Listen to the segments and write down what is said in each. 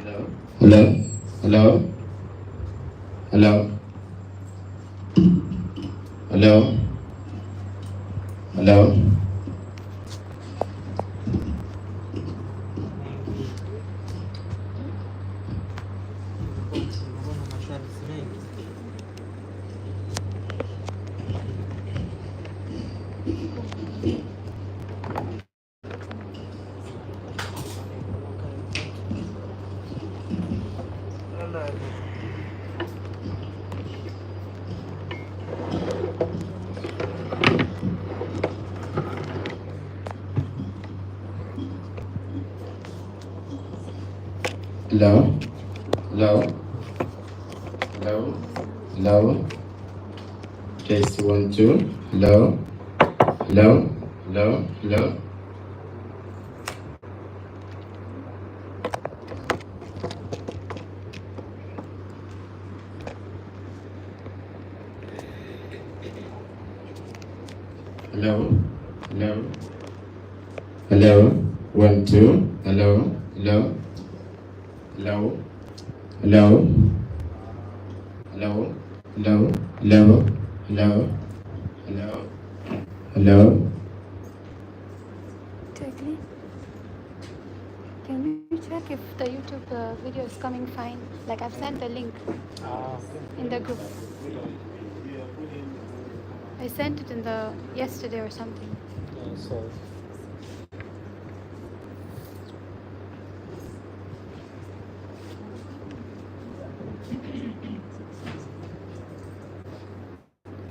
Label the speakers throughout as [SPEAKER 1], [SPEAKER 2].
[SPEAKER 1] Hello? Hello? Hello? Hello? Hello? Hello? Hello? Hello? Hello? Test 1, 2. Hello? Hello? Hello? Hello? Hello? Hello? Hello? 1, 2. Hello? Hello? Hello? Hello? Hello? Hello? Hello? Hello? Hello? Hello?
[SPEAKER 2] Exactly. Can we check if the YouTube video is coming fine? Like I've sent the link in the group. I sent it in the yesterday or something.
[SPEAKER 3] So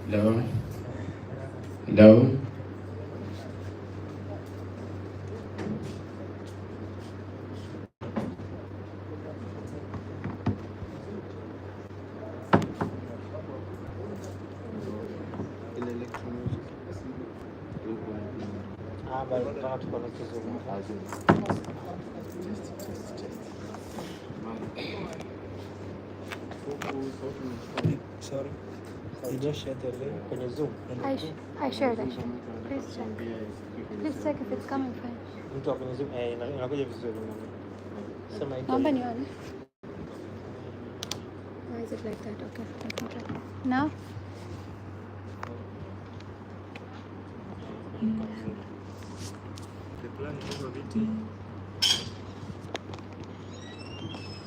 [SPEAKER 1] Hello? Hello?
[SPEAKER 3] but nataka tukoneke Zoom. Sorry. You just shared the link kwenye Zoom.
[SPEAKER 2] I shared. Please check. Please check if it's coming fine.
[SPEAKER 3] Mtu kwenye Zoom inakuja vizuri. Sema iko.
[SPEAKER 2] Naomba nione. Why is it like that? Okay, let me try. Now?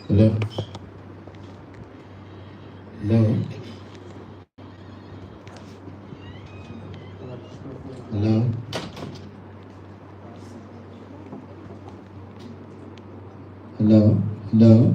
[SPEAKER 1] Hello? Hello? Hello? Hello? Hello?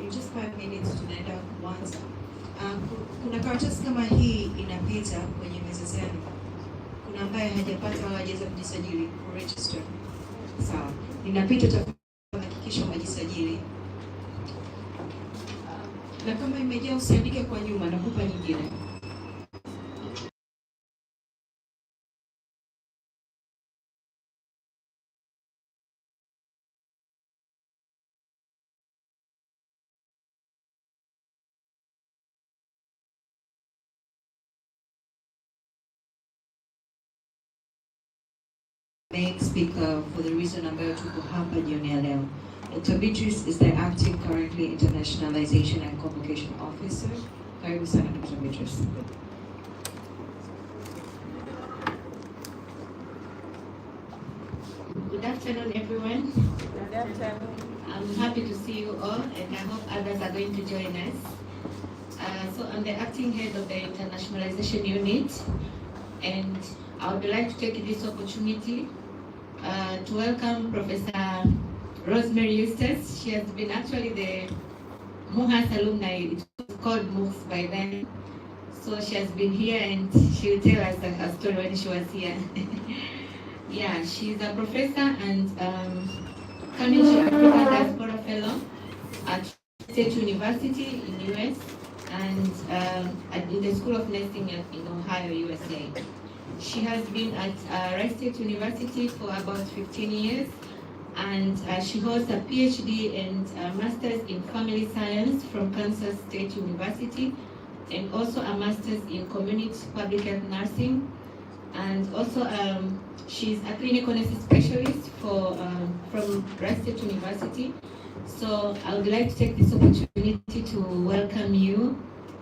[SPEAKER 4] in just 5 minutes tunaenda kuanza. Kuna karatasi kama hii inapita kwenye meza zenu. Kuna ambaye hajapata wala hajaweza kujisajili register. Sawa. Ninapita hakikisha umejisajili. Na kama imejaa usiandike kwa nyuma, nakupa nyingine. Main speaker for the reason ambayo tuko hapa jioni ya leo. Dr. Beatrice is the acting currently internationalization and convocation officer. Karibu sana Dr. Beatrice.
[SPEAKER 5] Good afternoon, everyone.
[SPEAKER 6] Good afternoon.
[SPEAKER 5] I'm happy to see you all, and I hope others are going to join us. So I'm the acting head of the internationalization unit, and I would like to take this opportunity to welcome Professor Rosemary Eustance. She has been actually the MUHAS Alumni. It was called MUHAS by then. So she has been here, and she will tell us her story when she was here. Yeah, she's a professor and Carnegie African Diaspora Fellow at State University in US and in the School of Nursing in Ohio, USA. She has been at Wright State University for about 15 years, and she holds a PhD and a Master's in Family Science from Kansas State University, and also a Master's in Community Public Health Nursing. And also, she's a clinical nursing specialist from Wright State University. So I would like to take this opportunity to welcome you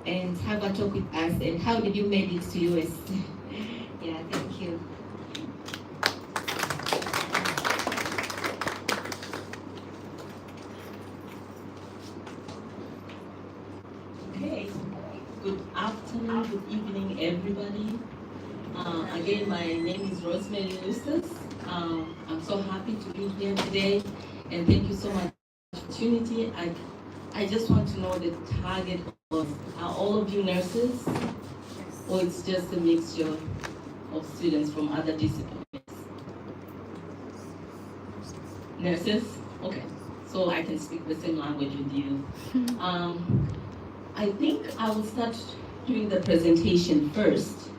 [SPEAKER 5] and have a talk with us. And how did you make it to US? Yeah, thank you.
[SPEAKER 6] Okay, good afternoon, good evening, everybody. Again, my name is Rosemary Eustance. I'm so happy to be here today, and thank you so much for the opportunity. I just want to know the target of, are all of you nurses, or it's just a mixture of students from other disciplines? Nurses? Okay, so I can speak the same language with you. I think I will start doing the presentation first,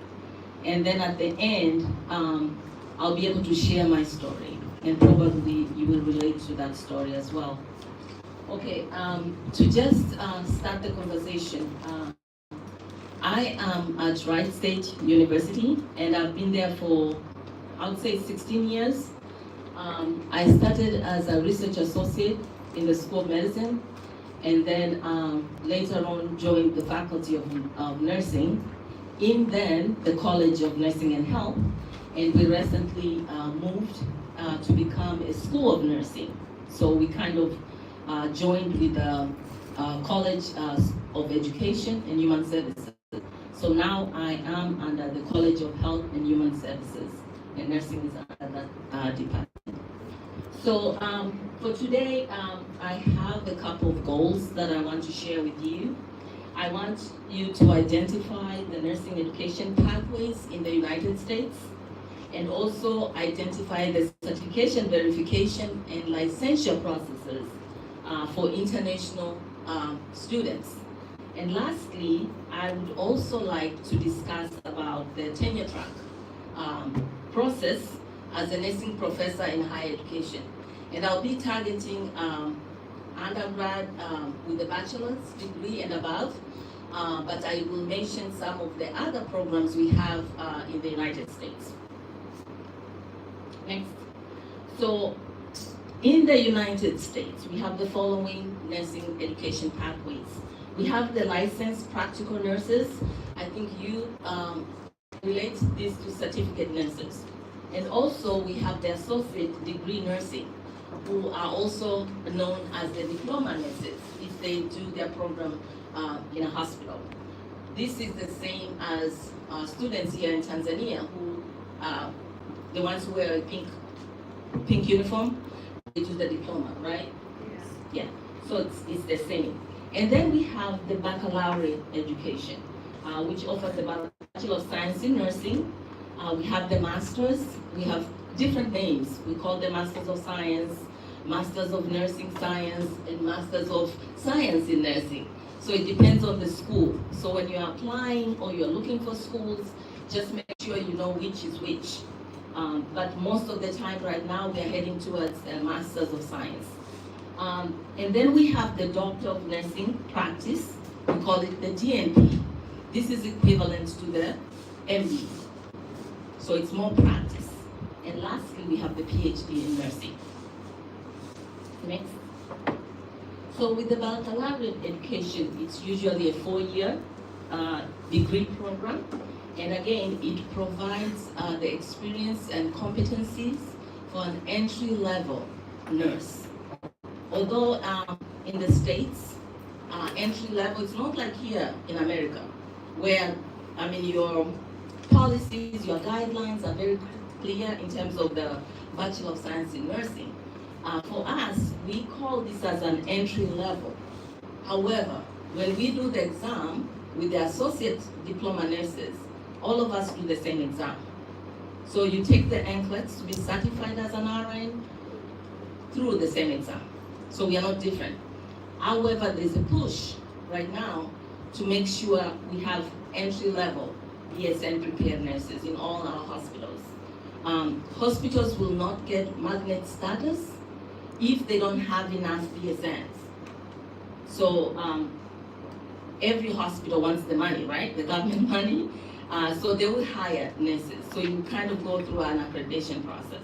[SPEAKER 6] and then at the end, I'll be able to share my story, and probably you will relate to that story as well. Okay, to just start the conversation, I am at Wright State University, and I've been there for, I would say, 16 years. I started as a research associate in the School of Medicine, and then later on joined the Faculty of Nursing, in then the College of Nursing and Health, and we recently moved to become a School of Nursing. So we kind of joined with the College of Education and Human Services. So now I am under the College of Health and Human Services, and nursing is under that department. So for today, I have a couple of goals that I want to share with you. I want you to identify the nursing education pathways in the United States, and also identify the certification, verification, and licensure processes for international students. And lastly, I would also like to discuss about the tenure track process as a nursing professor in higher education. And I'll be targeting undergrad with a bachelor's degree and above, but I will mention some of the other programs we have in the United States. Next. So, in the United States, we have the following nursing education pathways. We have the licensed practical nurses. I think you relate this to certificate nurses. And also we have the associate degree nursing, who are also known as the diploma nurses if they do their program in a hospital. This is the same as students here in Tanzania who the ones who wear a pink uniform, they do the diploma, right? Yes. Yeah, so it's the same. And then we have the baccalaureate education, which offers the Bachelor of Science in Nursing. We have the Masters. We have different names. We call them Masters of Science, Masters of Nursing Science, and Masters of Science in Nursing. So it depends on the school. So when you're applying or you're looking for schools, just make sure you know which is which. But most of the time right now, we're heading towards Masters of Science. And then we have the Doctor of Nursing Practice. We call it the DNP. This is equivalent to the MD. So it's more practice. And lastly, we have the PhD in nursing. Next. So with the baccalaureate education, it's usually a 4-year degree program. And again, it provides the experience and competencies for an entry-level nurse. Although in the States, entry-level, it's not like here in America, where, I mean, your policies, your guidelines are very clear in terms of the Bachelor of Science in Nursing. For us, we call this as an entry level. However, when we do the exam with the associate diploma nurses, all of us do the same exam. So you take the NCLEX to be certified as an RN through the same exam. So we are not different. However, there's a push right now to make sure we have entry level BSN prepared nurses in all our hospitals. Hospitals will not get magnet status if they don't have enough BSNs. So every hospital wants the money, right? The government money. So they will hire nurses. So you kind of go through an accreditation process.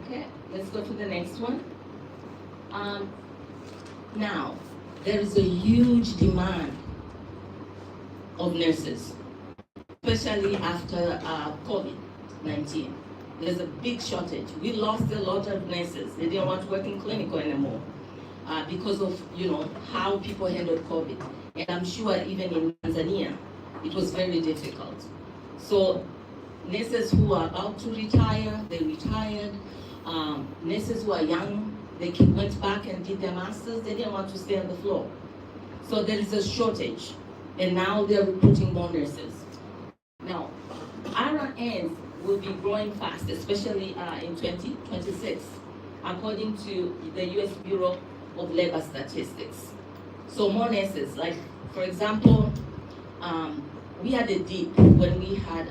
[SPEAKER 6] Okay, let's go to the next one. Now, there is a huge demand of nurses, especially after COVID-19. There's a big shortage. We lost a lot of nurses. They didn't want to work in clinical anymore because of, you know, how people handled COVID. And I'm sure even in Tanzania, it was very difficult. So nurses who are about to retire, they retired. Nurses who are young, they went back and did their masters. They didn't want to stay on the floor. So there is a shortage. And now they're recruiting more nurses. Now, RNs will be growing fast, especially in 2026, according to the US Bureau of Labor Statistics. So more nurses, like for example, we had a dip when we had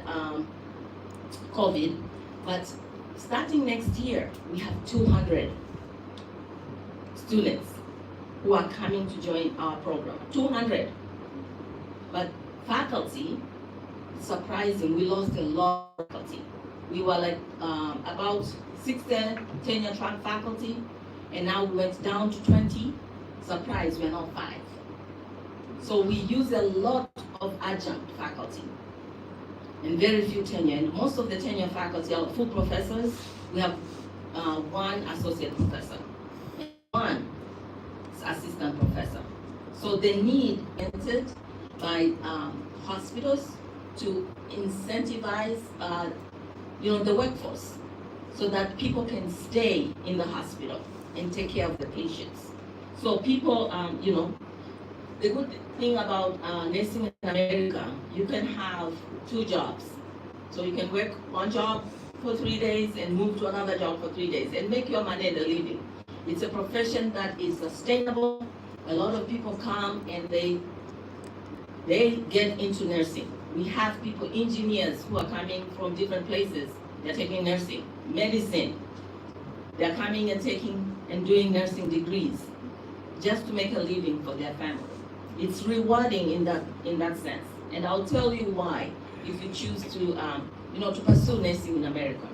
[SPEAKER 6] COVID, but starting next year, we have 200 students who are coming to join our program, 200. But faculty, surprising, we lost a lot of faculty. We were like about 60 tenure track faculty, and now we went down to 20. Surprise, we're now 5. So we use a lot of adjunct faculty and very few tenure. And most of the tenure faculty are full professors. We have 1 associate professor and 1 assistant professor. So the need entered by hospitals to incentivize the workforce so that people can stay in the hospital and take care of the patients. So people, the good thing about nursing in America, you can have 2 jobs. So you can work 1 job for 3 days and move to another job for 3 days and make your money and a living. It's a profession that is sustainable. A lot of people come and they get into nursing. We have people, engineers who are coming from different places. They're taking nursing, medicine. They're coming and taking and doing nursing degrees just to make a living for their family. It's rewarding in that sense. And I'll tell you why if you choose to pursue nursing in America.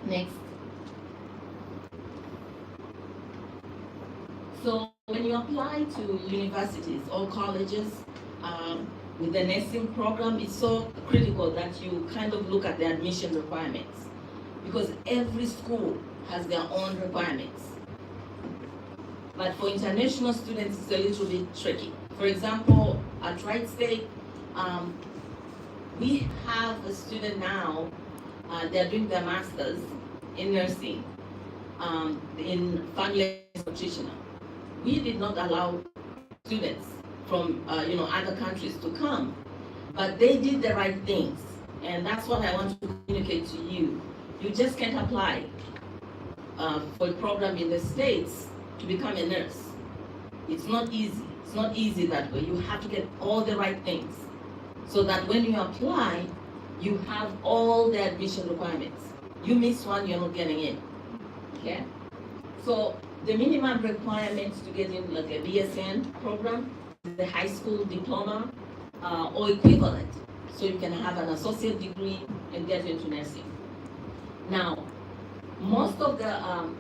[SPEAKER 6] Next. So when you apply to universities or colleges with the nursing program, it's so critical that you kind of look at the admission requirements, because every school has their own requirements. But for international students, it's a little bit tricky. For example, at Wright State, we have a student now, they're doing their masters in nursing, in family nutrition. we did not allow students from other countries to come, but they did the right things, and that's what I want to communicate to you. You just can't apply for a program in the States to become a nurse. It's not easy. It's not easy that way. You have to get all the right things so that when you apply, you have all the admission requirements. You miss one, you're not getting in. Okay? So the minimum requirements to get in like a BSN program, the high school diploma or equivalent, so you can have an associate degree and get into nursing. Now, most of the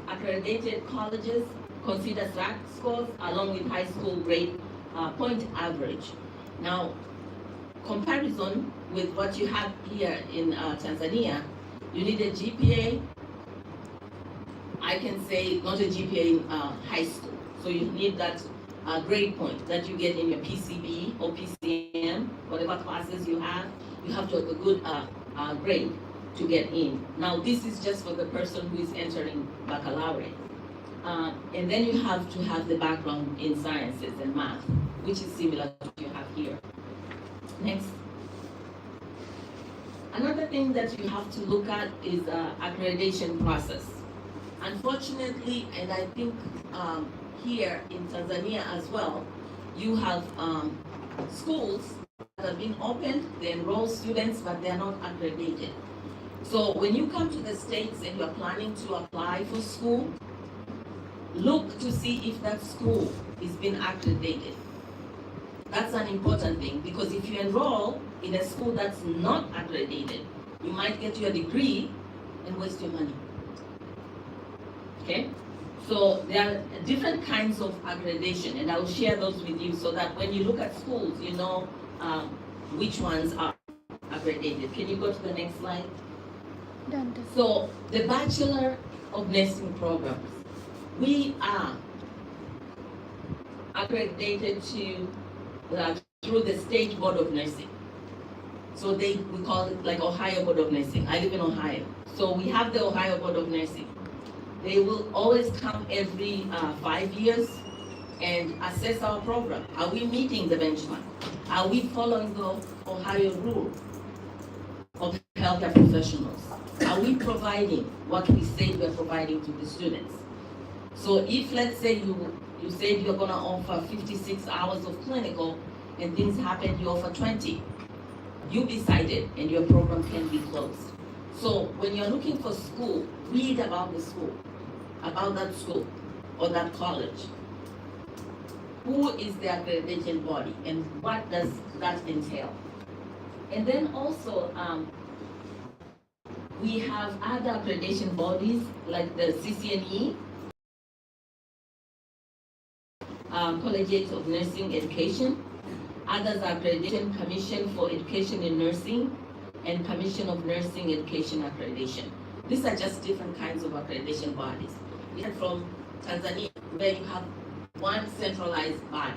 [SPEAKER 6] accredited colleges consider SAT scores along with high school grade point average. Now, comparison with what you have here in Tanzania, you need a GPA. I can say not a GPA in high school. So you need that grade point that you get in your PCB or PCM, whatever classes you have to have a good grade to get in. Now this is just for the person who is entering baccalaureate. And then you have to have the background in sciences and math, which is similar to what you have here. Next. Another thing that you have to look at is accreditation process. Unfortunately, and I think here in Tanzania as well, you have schools that have been opened, they enroll students, but they are not accredited. So when you come to the States and you are planning to apply for school, look to see if that school is being accredited. That's an important thing, because if you enroll in a school that's not accredited, you might get your degree and waste your money. Okay? So there are different kinds of accreditation, and I will share those with you so that when you look at schools, you know which ones are accredited. Can you go to the next slide?
[SPEAKER 2] Done.
[SPEAKER 6] So the Bachelor of Nursing programs, we are accredited to through the State Board of Nursing. So we call it like Ohio Board of Nursing. I live in Ohio. So we have the Ohio Board of Nursing. They will always come every 5 years and assess our program. Are we meeting the benchmark? Are we following the Ohio rule of healthcare professionals? Are we providing what we say we're providing to the students? So if, let's say, you said you're going to offer 56 hours of clinical and things happen, you offer 20, you decided and your program can be closed. So when you're looking for school, read about the school, about that school or that college. Who is the accreditation body and what does that entail? And then also, we have other accreditation bodies like the CCNE, Collegiate of Nursing Education. Others are Accreditation Commission for Education in Nursing and Commission of Nursing Education Accreditation. These are just different kinds of accreditation bodies. We are from Tanzania, where you have one centralized body.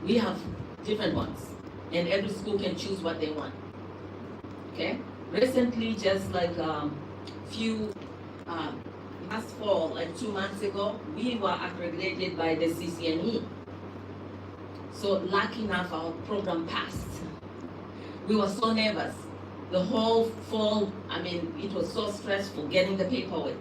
[SPEAKER 6] We have different ones, and every school can choose what they want. Okay? Recently, just like last fall, like 2 months ago, we were accredited by the CCNE. So lucky enough, our program passed. We were so nervous. The whole fall, it was so stressful getting the paperwork.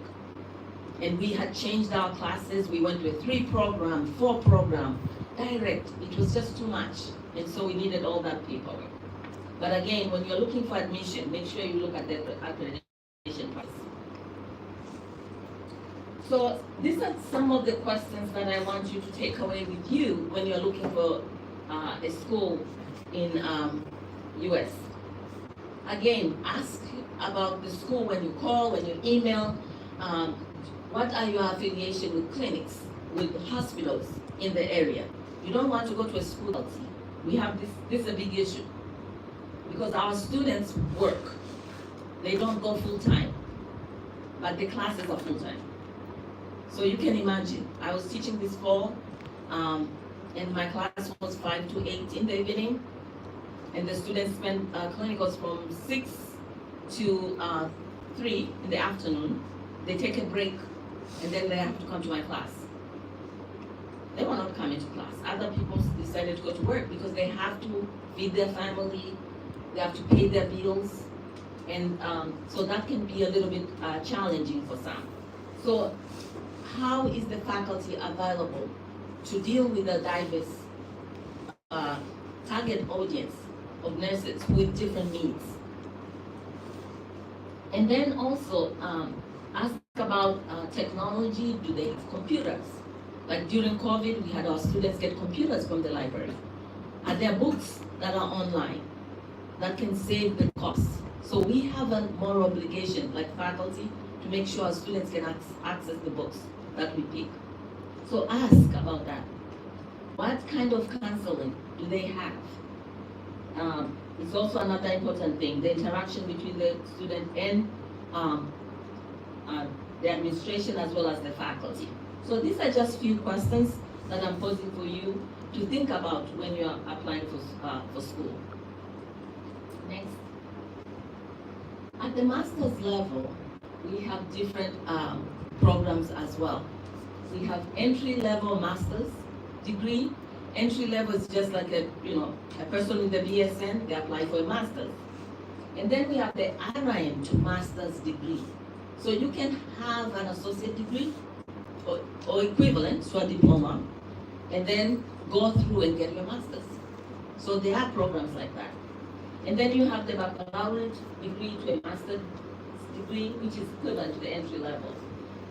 [SPEAKER 6] And we had changed our classes. We went to a 3-program, 4-program, direct. It was just too much. And so we needed all that paperwork. But again, when you're looking for admission, make sure you look at the accreditation process. So these are some of the questions that I want you to take away with you when you're looking for a school in US. Again, ask about the school when you call, when you email. What are your affiliation with clinics, with hospitals in the area? You don't want to go to a school. We have this is a big issue because our students work. They don't go full-time, but the classes are full-time. So you can imagine, I was teaching this fall, and my class was 5 to 8 in the evening, and the students spent clinicals from 6 to 3 in the afternoon. They take a break, and then they have to come to my class. they were not coming to class. Other people decided to go to work because they have to feed their family, they have to pay their bills, and so that can be a little bit challenging for some. So how is the faculty available to deal with a diverse target audience of nurses with different needs? And then also ask about technology. Do they have computers? Like during COVID, we had our students get computers from the library. Are there books that are online that can save the cost? So we have a moral obligation, like faculty, to make sure our students can access the books that we pick. So ask about that. What kind of counseling do they have? It's also another important thing, the interaction between the student and the administration as well as the faculty. So these are just few questions that I'm posing for you to think about when you are applying for school. Next. At the master's level, we have different programs as well. We have entry-level master's degree. Entry-level is just like a person in the BSN, they apply for a master's. And then we have the RN to master's degree. So you can have an associate degree or equivalent to a diploma, and then go through and get your master's. So there are programs like that. And then you have the baccalaureate degree to a master's degree, which is equivalent to the entry level.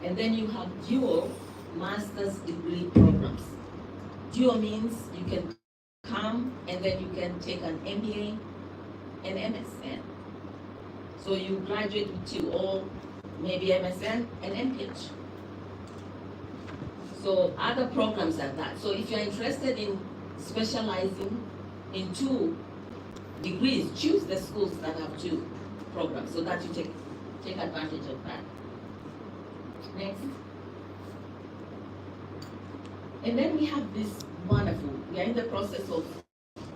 [SPEAKER 6] And then you have dual master's degree programs. Dual means you can come and then you can take an MBA and MSN. So you graduate with two, or maybe MSN and MPH. So other programs like that. So if you're interested in specializing in 2 degrees, choose the schools that have 2 programs so that you take advantage of that. Next. And then we have this wonderful, we are in the process of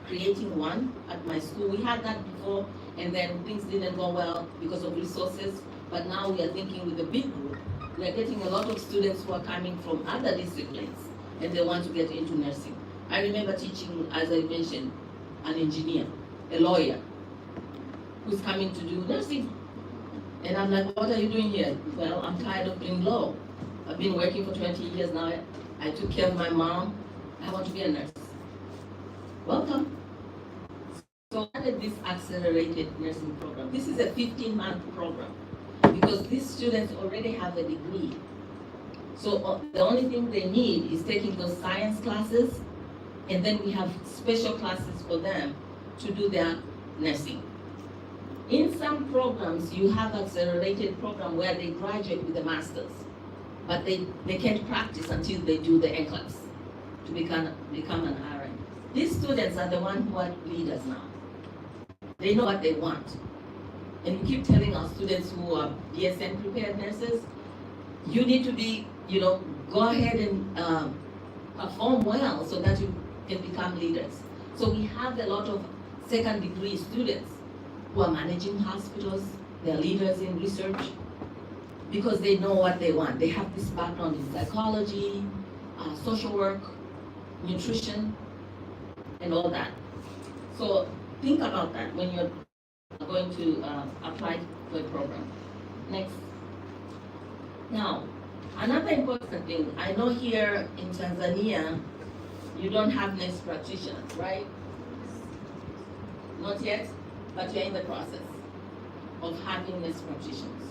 [SPEAKER 6] creating one at my school. We had that before, and then things didn't go well because of resources, but now we are thinking with a big group. We are getting a lot of students who are coming from other disciplines, and they want to get into nursing. I remember teaching, as I mentioned, an engineer, a lawyer, who's coming to do nursing. And I'm like, what are you doing here? Well, I'm tired of doing law. I've been working for 20 years now. I took care of my mom. I want to be a nurse. Welcome. So I did this accelerated nursing program. This is a 15-month program because these students already have a degree. So the only thing they need is taking those science classes, and then we have special classes for them to do their nursing. In some programs, you have accelerated program where they graduate with a master's, but they can't practice until they do the NCLEX to become an RN. These students are the ones who are leaders now. They know what they want. And we keep telling our students who are BSN prepared nurses, you need to be, go ahead and perform well so that you can become leaders. So we have a lot of second degree students who are managing hospitals, they're leaders in research, because they know what they want. They have this background in psychology, social work, nutrition, and all that. So think about that when you're going to apply for a program. Next. Now, another important thing, I know here in Tanzania, you don't have nurse practitioners, right? Not yet, but you're in the process of having nurse practitioners.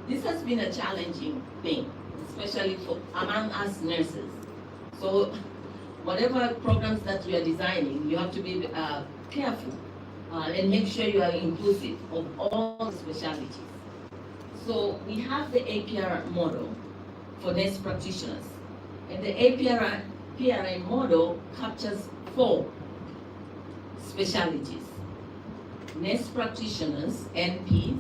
[SPEAKER 6] This has been a challenging thing, especially among us nurses. So whatever programs that you are designing, you have to be careful and make sure you are inclusive of all specialties. So we have the APR model for nurse practitioners. And the APRA model captures 4 specialties. Nurse practitioners, NPs,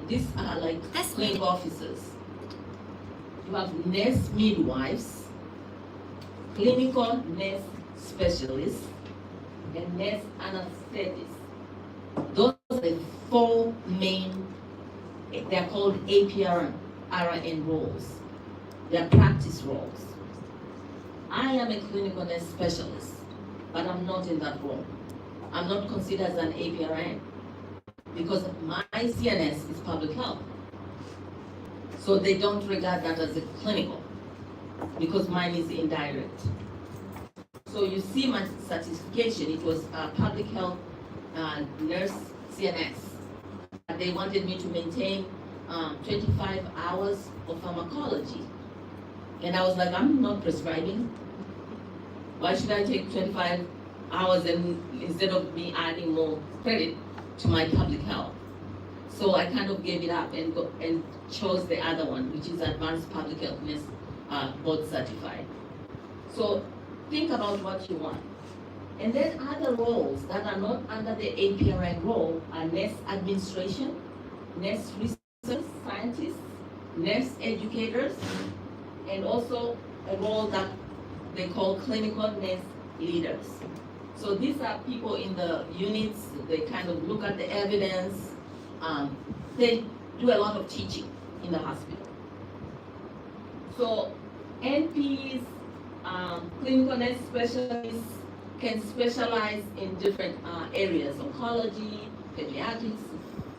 [SPEAKER 6] these are like clinic officers. You have nurse midwives, clinical nurse specialists, and nurse anesthetists. Those are the 4 main, they're called APRN roles. They are practice roles. I am a clinical nurse specialist, but I'm not in that role. I'm not considered as an APRN because my CNS is public health. So they don't regard that as a clinical because mine is indirect. So you see my certification, it was public health nurse CNS. They wanted me to maintain 25 hours of pharmacology. And I was like, I'm not prescribing. Why should I take 25 hours instead of me adding more credit to my public health? So I kind of gave it up and chose the other one, which is Advanced Public Health Nurse Board Certified. So think about what you want. And then other roles that are not under the APRN role are nurse administration, nurse research scientists, nurse educators, and also a role that they call clinical nurse leaders. So these are people in the units, they kind of look at the evidence, they do a lot of teaching in the hospital. So NPs, clinical nurse specialists can specialize in different areas: oncology, pediatrics,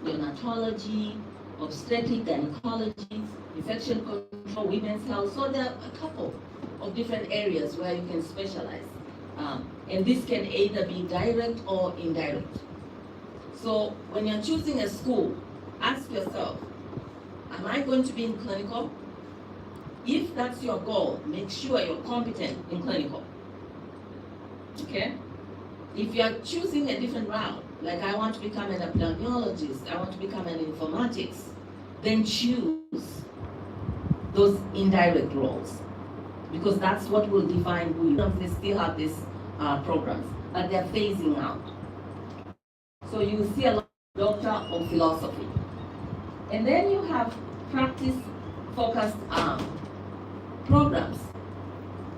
[SPEAKER 6] neonatology, obstetric, gynecology, infection control, women's health. So there are a couple of different areas where you can specialize. And this can either be direct or indirect. So when you're choosing a school, ask yourself, am I going to be in clinical? If that's your goal, make sure you're competent in clinical. Okay? If you're choosing a different route, like I want to become an epidemiologist, I want to become an informatics, then choose those indirect roles, because that's what will define who you are. They still have these programs, but they're phasing out. So you see a lot of doctor of philosophy. And then you have practice-focused programs.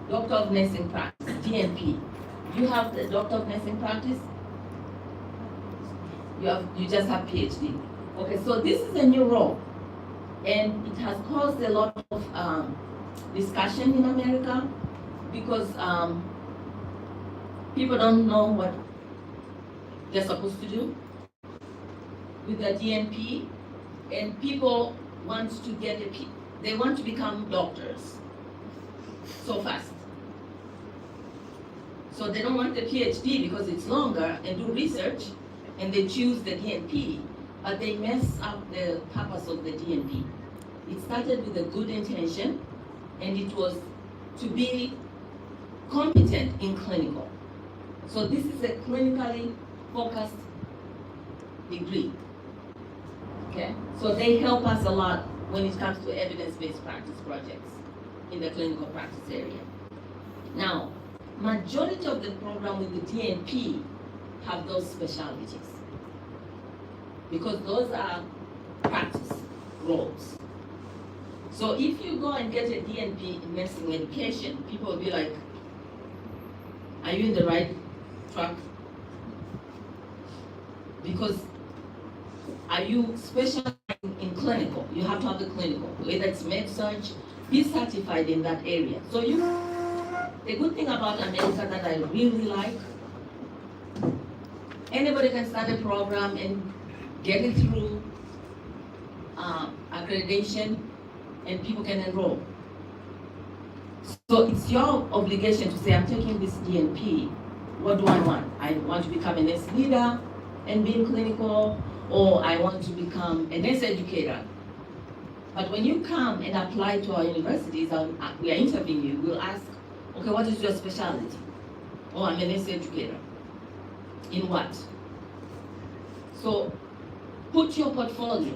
[SPEAKER 6] Doctor of Nursing Practice, DNP. You have the Doctor of Nursing Practice? You just have PhD. Okay, so this is a new role. And it has caused a lot of discussion in America because people don't know what they're supposed to do with the DNP, and people want to they want to become doctors so fast. So they don't want the PhD because it's longer and do research, and they choose the DNP, but they mess up the purpose of the DNP. It started with a good intention, and it was to be competent in clinical. So this is a clinically focused degree. Okay? So they help us a lot when it comes to evidence-based practice projects in the clinical practice area. Now, majority of the program with the DNP have those specialties because those are practice roles. So if you go and get a DNP in nursing education, people will be like, are you in the right track? Because are you specializing in clinical? You have to have the clinical, whether it's med-surg, be certified in that area. So the good thing about America that I really like, anybody can start a program and get it through accreditation, and people can enroll. So it's your obligation to say, I'm taking this DNP, what do I want? I want to become a nurse leader and be in clinical, or I want to become a nurse educator. But when you come and apply to our universities, we are interviewing you, we'll ask, okay, what is your specialty? Oh, I'm a nurse educator. In what? So put your portfolio.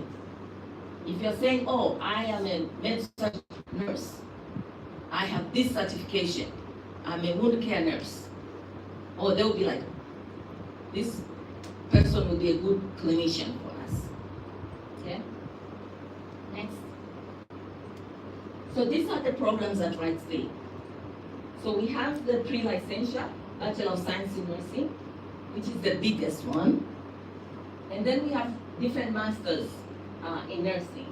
[SPEAKER 6] If you're saying, oh, I am a med-surg nurse, I have this certification, I'm a wound care nurse, or they'll be like, this person will be a good clinician for us. Okay? Next. So these are the programs at Wright State. So we have the pre-licensure, Bachelor of Science in Nursing, which is the biggest one. And then we have different masters in nursing.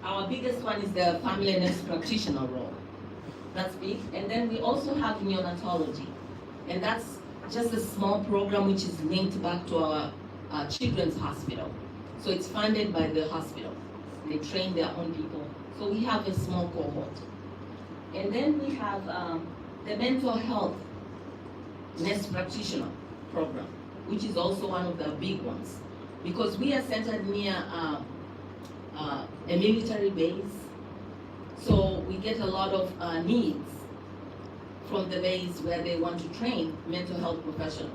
[SPEAKER 6] our biggest one is the family nurse practitioner role. That's big. And then we also have neonatology. And that's just a small program which is linked back to our children's hospital. So it's funded by the hospital. They train their own people. So we have a small cohort. And then we have the mental health nurse practitioner program, which is also one of the big ones. Because we are centered near a military base, so we get a lot of needs from the base where they want to train mental health professionals.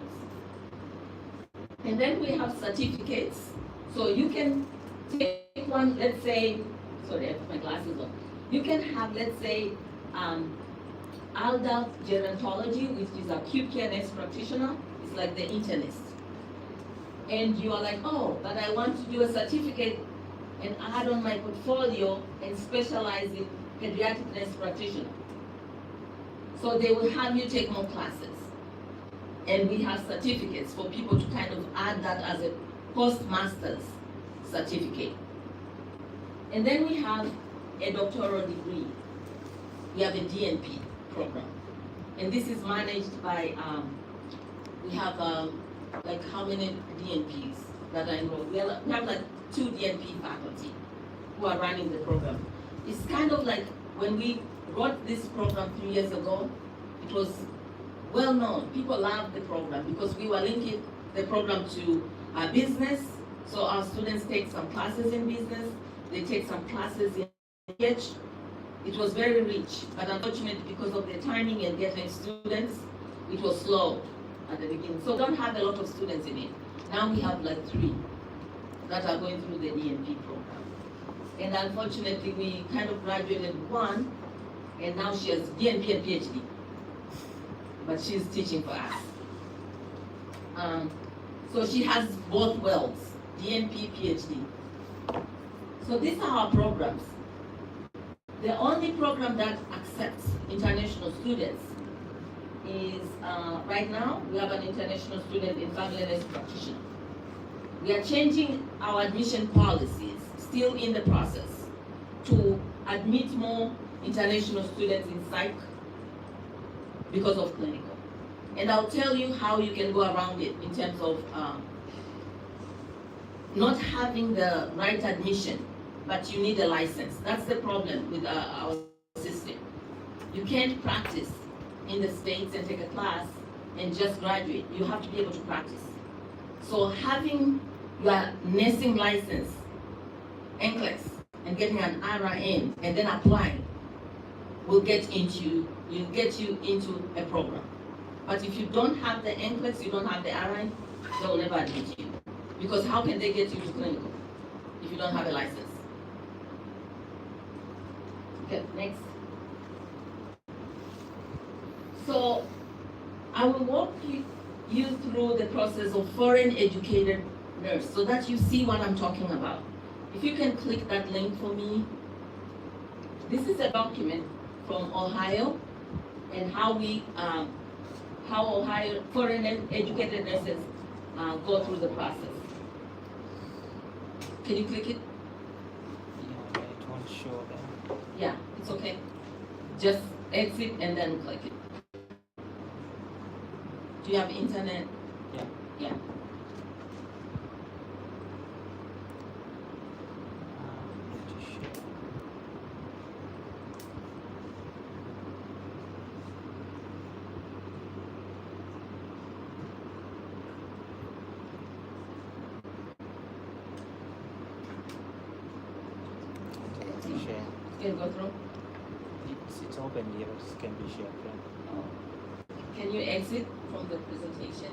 [SPEAKER 6] And then we have certificates. So you can take one, let's say, sorry, I put my glasses on. You can have, let's say, adult gerontology, which is acute care nurse practitioner. It's like the internist. And you are like, oh, but I want to do a certificate and add on my portfolio and specialize in pediatric nurse practitioner. So they will have you take more classes. And we have certificates for people to kind of add that as a postmaster's certificate. And then we have a doctoral degree. We have a DNP program. And this is managed by, we have like how many DNPs that I know? We have like 2 DNP faculty who are running the program. It's kind of like when we wrote this program 3 years ago, it was well known. People loved the program because we were linking the program to business. So our students take some classes in business, they take some classes in PH. It was very rich, but unfortunately because of the timing and getting students, it was slow at the beginning. So we don't have a lot of students in it. Now we have like 3 that are going through the DNP program. And unfortunately we kind of graduated 1, and now she has DNP and PhD. But she's teaching for us. So she has both worlds, DNP, PhD. So these are our programs. The only program that accepts international students is, right now, we have an international student in family nurse practitioner. We are changing our admission policies, still in the process, to admit more international students in psych because of clinical. And I'll tell you how you can go around it in terms of not having the right admission, but you need a license. That's the problem with our system. You can't practice in the States and take a class and just graduate. You have to be able to practice. So having your nursing license, NCLEX, and getting an RN and then applying will get you into a program. But if you don't have the NCLEX, you don't have the RN, they will never admit you. Because how can they get you to clinical if you don't have a license? Okay, next. So I will walk you through the process of foreign educated nurse so that you see what I'm talking about. If you can click that link for me. This is a document from Ohio and how Ohio foreign educated nurses go through the process. Can you click it?
[SPEAKER 3] Yeah, it won't show them.
[SPEAKER 6] Yeah, it's okay. Just exit and then click it. Do you have internet?
[SPEAKER 3] Yeah.
[SPEAKER 6] Yeah.
[SPEAKER 3] Need to share. Share.
[SPEAKER 6] Can you go through?
[SPEAKER 3] It's open here. It can be shared.
[SPEAKER 6] Oh. Can you exit from the presentation?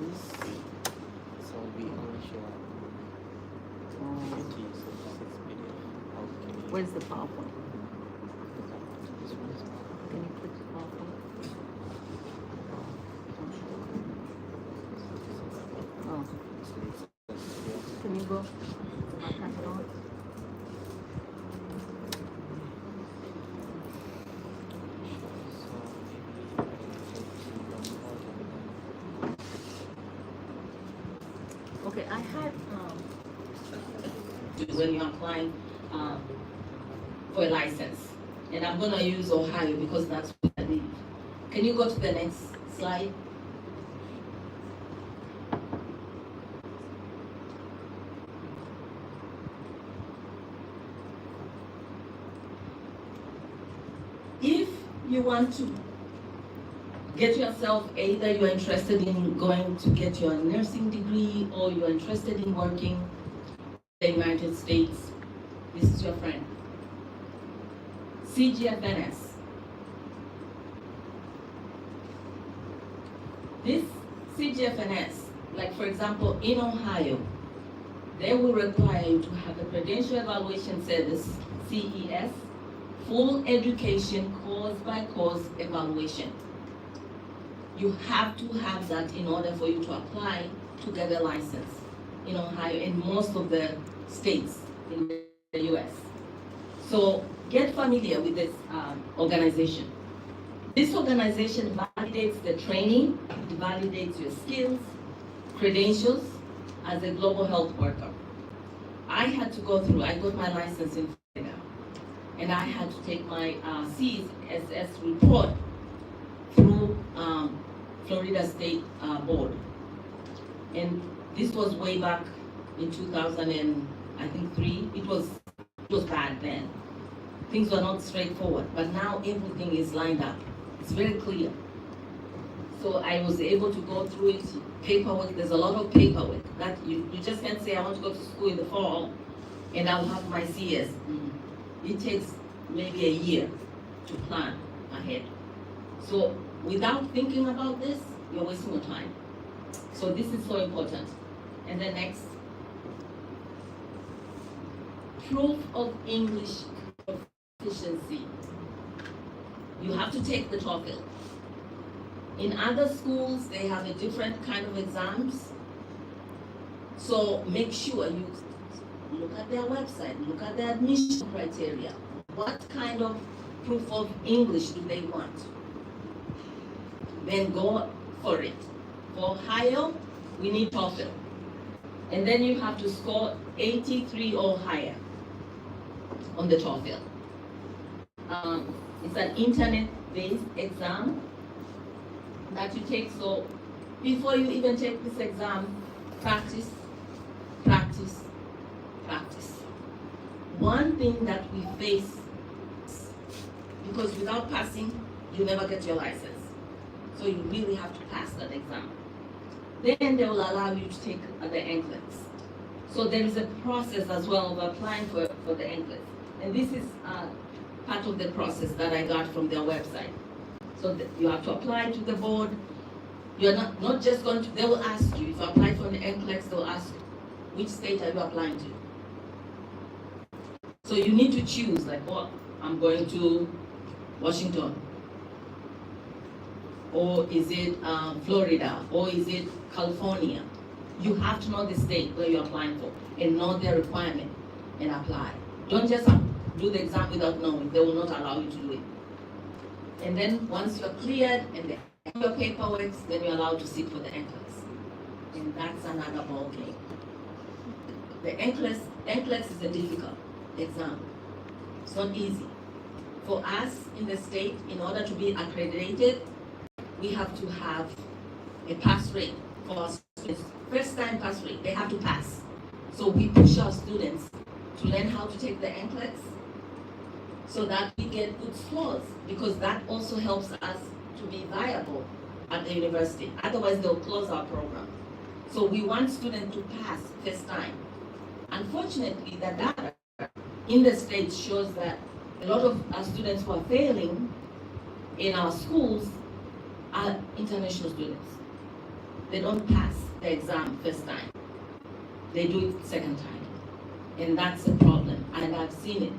[SPEAKER 3] This. So we only share 20, so this is PDF. Okay.
[SPEAKER 6] Where's the PowerPoint?
[SPEAKER 3] This one is
[SPEAKER 6] Can you click the PowerPoint? Oh, can you go? I'll pass it on. I had when you're applying for a license, and I'm going to use Ohio because that's what I live. Can you go to the next slide? If you want to get yourself, either you're interested in going to get your nursing degree or you're interested in working in the United States, this is your friend. CGFNS. This CGFNS, like for example, in Ohio, they will require you to have a Credential Evaluation Service, CES, full education course-by-course evaluation. You have to have that in order for you to apply to get a license in Ohio and most of the states in the US. So get familiar with this organization. This organization validates the training, it validates your skills, credentials as a global health worker. I had to go through, I got my license in Florida, and I had to take my CSS report through Florida State Board. And this was way back in 2003. It was bad then. Things were not straightforward, but now everything is lined up. It's very clear. So I was able to go through it, paperwork, there's a lot of paperwork that you just can't say I want to go to school in the fall and I'll have my CS. It takes maybe a year to plan ahead. So without thinking about this, you're wasting your time. So this is so important. And then next, proof of English proficiency. You have to take the TOEFL. In other schools, they have a different kind of exams. So make sure you look at their website, look at their admission criteria. What kind of proof of English do they want? Then go for it. For Ohio, we need TOEFL. And then you have to score 83 or higher on the TOEFL. It's an internet-based exam that you take. So before you even take this exam, practice, practice, practice. One thing that we face, because without passing, you never get your license. So you really have to pass that exam. Then they will allow you to take the NCLEX. So there is a process as well of applying for the NCLEX. And this is part of the process that I got from their website. So you have to apply to the board. You're not just going to, they will ask you, if you apply for the NCLEX, they'll ask you, which state are you applying to? So you need to choose, like, oh, I'm going to Washington. Or is it Florida? Or is it California? You have to know the state where you're applying for and know their requirement and apply. Don't just do the exam without knowing. They will not allow you to do it. And then once you're cleared and they have your paperwork, then you're allowed to sit for the NCLEX. And that's another ball game. The NCLEX is a difficult exam. It's not easy. For us in the state, in order to be accredited, we have to have a pass rate for our students. First time pass rate, they have to pass. So we push our students to learn how to take the NCLEX so that we get good scores, because that also helps us to be viable at the university. Otherwise, they'll close our program. So we want students to pass first time. Unfortunately, the data in the States shows that a lot of our students who are failing in our schools are international students. They don't pass the exam first time. They do it second time. And that's a problem, and I've seen it.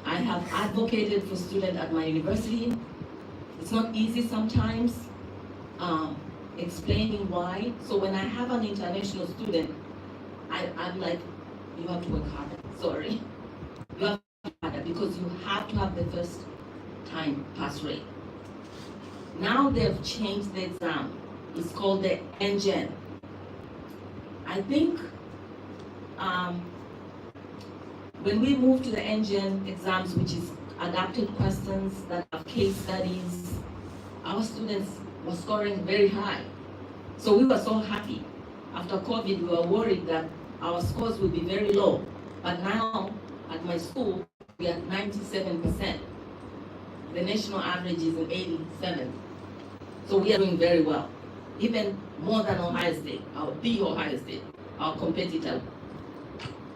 [SPEAKER 6] I have advocated for students at my university. It's not easy sometimes explaining why. So when I have an international student, I'm like, you have to work harder. Sorry. You have to work harder because you have to have the first time pass rate. Now they've changed the exam. It's called the NGEN. I think when we move to the engine exams, which is adapted questions that have case studies, our students were scoring very high. So we were so happy. After COVID, we were worried that our scores would be very low. But now, at my school, we are at 97%. The national average is in 87. So we are doing very well. Even more than Ohio State, our big Ohio State, our competitor.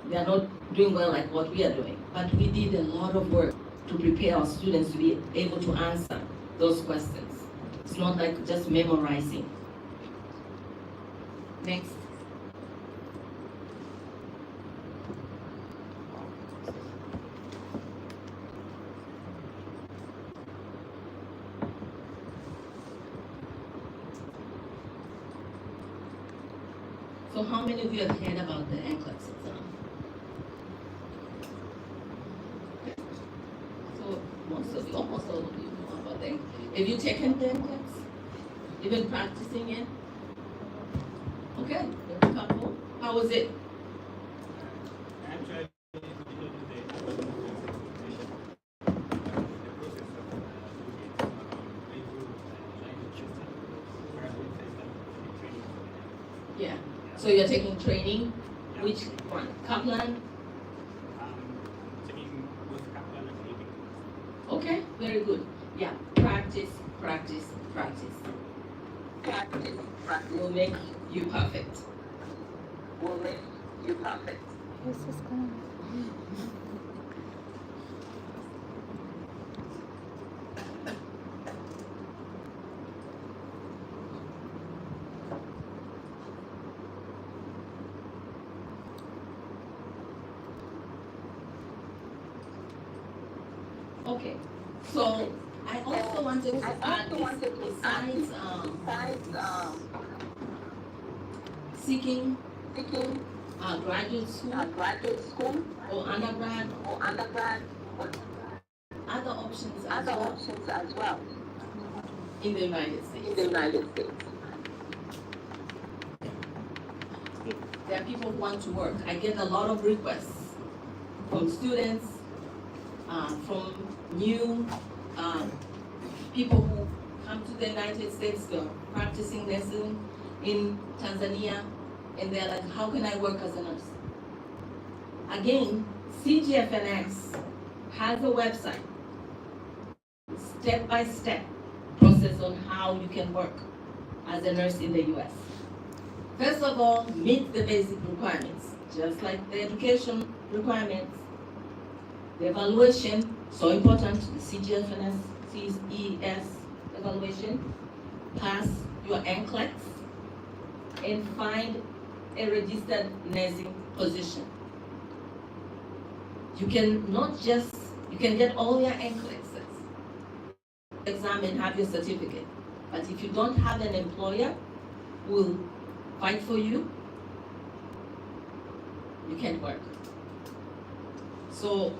[SPEAKER 6] They are not doing well like what we are doing. But we did a lot of work to prepare our students to be able to answer those questions. It's not like just memorizing. Next. So how many of you have heard about the NCLEX exam? So most of you, almost all of you know about it. Have you taken the NCLEX? You've been practicing it? Okay, there's a couple. How was it?
[SPEAKER 7] Actually,
[SPEAKER 6] Yeah. So you're taking training? Which one? Kaplan?
[SPEAKER 7] taking both Kaplan and Living.
[SPEAKER 6] Okay, very good. Yeah, practice, practice, practice.
[SPEAKER 8] Practice, practice,
[SPEAKER 6] Will make you perfect.
[SPEAKER 8] will make you perfect.
[SPEAKER 2] Eustace coming.
[SPEAKER 6] Okay, so I also wanted to add this, besides seeking
[SPEAKER 8] Seeking
[SPEAKER 6] graduate school
[SPEAKER 8] graduate school
[SPEAKER 6] or undergrad,
[SPEAKER 8] or undergrad or
[SPEAKER 6] other options as
[SPEAKER 8] other
[SPEAKER 6] well
[SPEAKER 8] options as well
[SPEAKER 6] in the United
[SPEAKER 8] in
[SPEAKER 6] States.
[SPEAKER 8] the United States.
[SPEAKER 6] There are people who want to work. I get a lot of requests from students, from new people who come to the United States, practicing nursing in Tanzania, and they're like, how can I work as a nurse? Again, CGFNX has a website, step-by-step process on how you can work as a nurse in the US. First of all, meet the basic requirements, just like the education requirements. The evaluation, so important, the CGFNS, CES evaluation. Pass your NCLEX and find a registered nursing position. You can you can get all your NCLEXs, exam and have your certificate. But if you don't have an employer who will fight for you, you can't work. So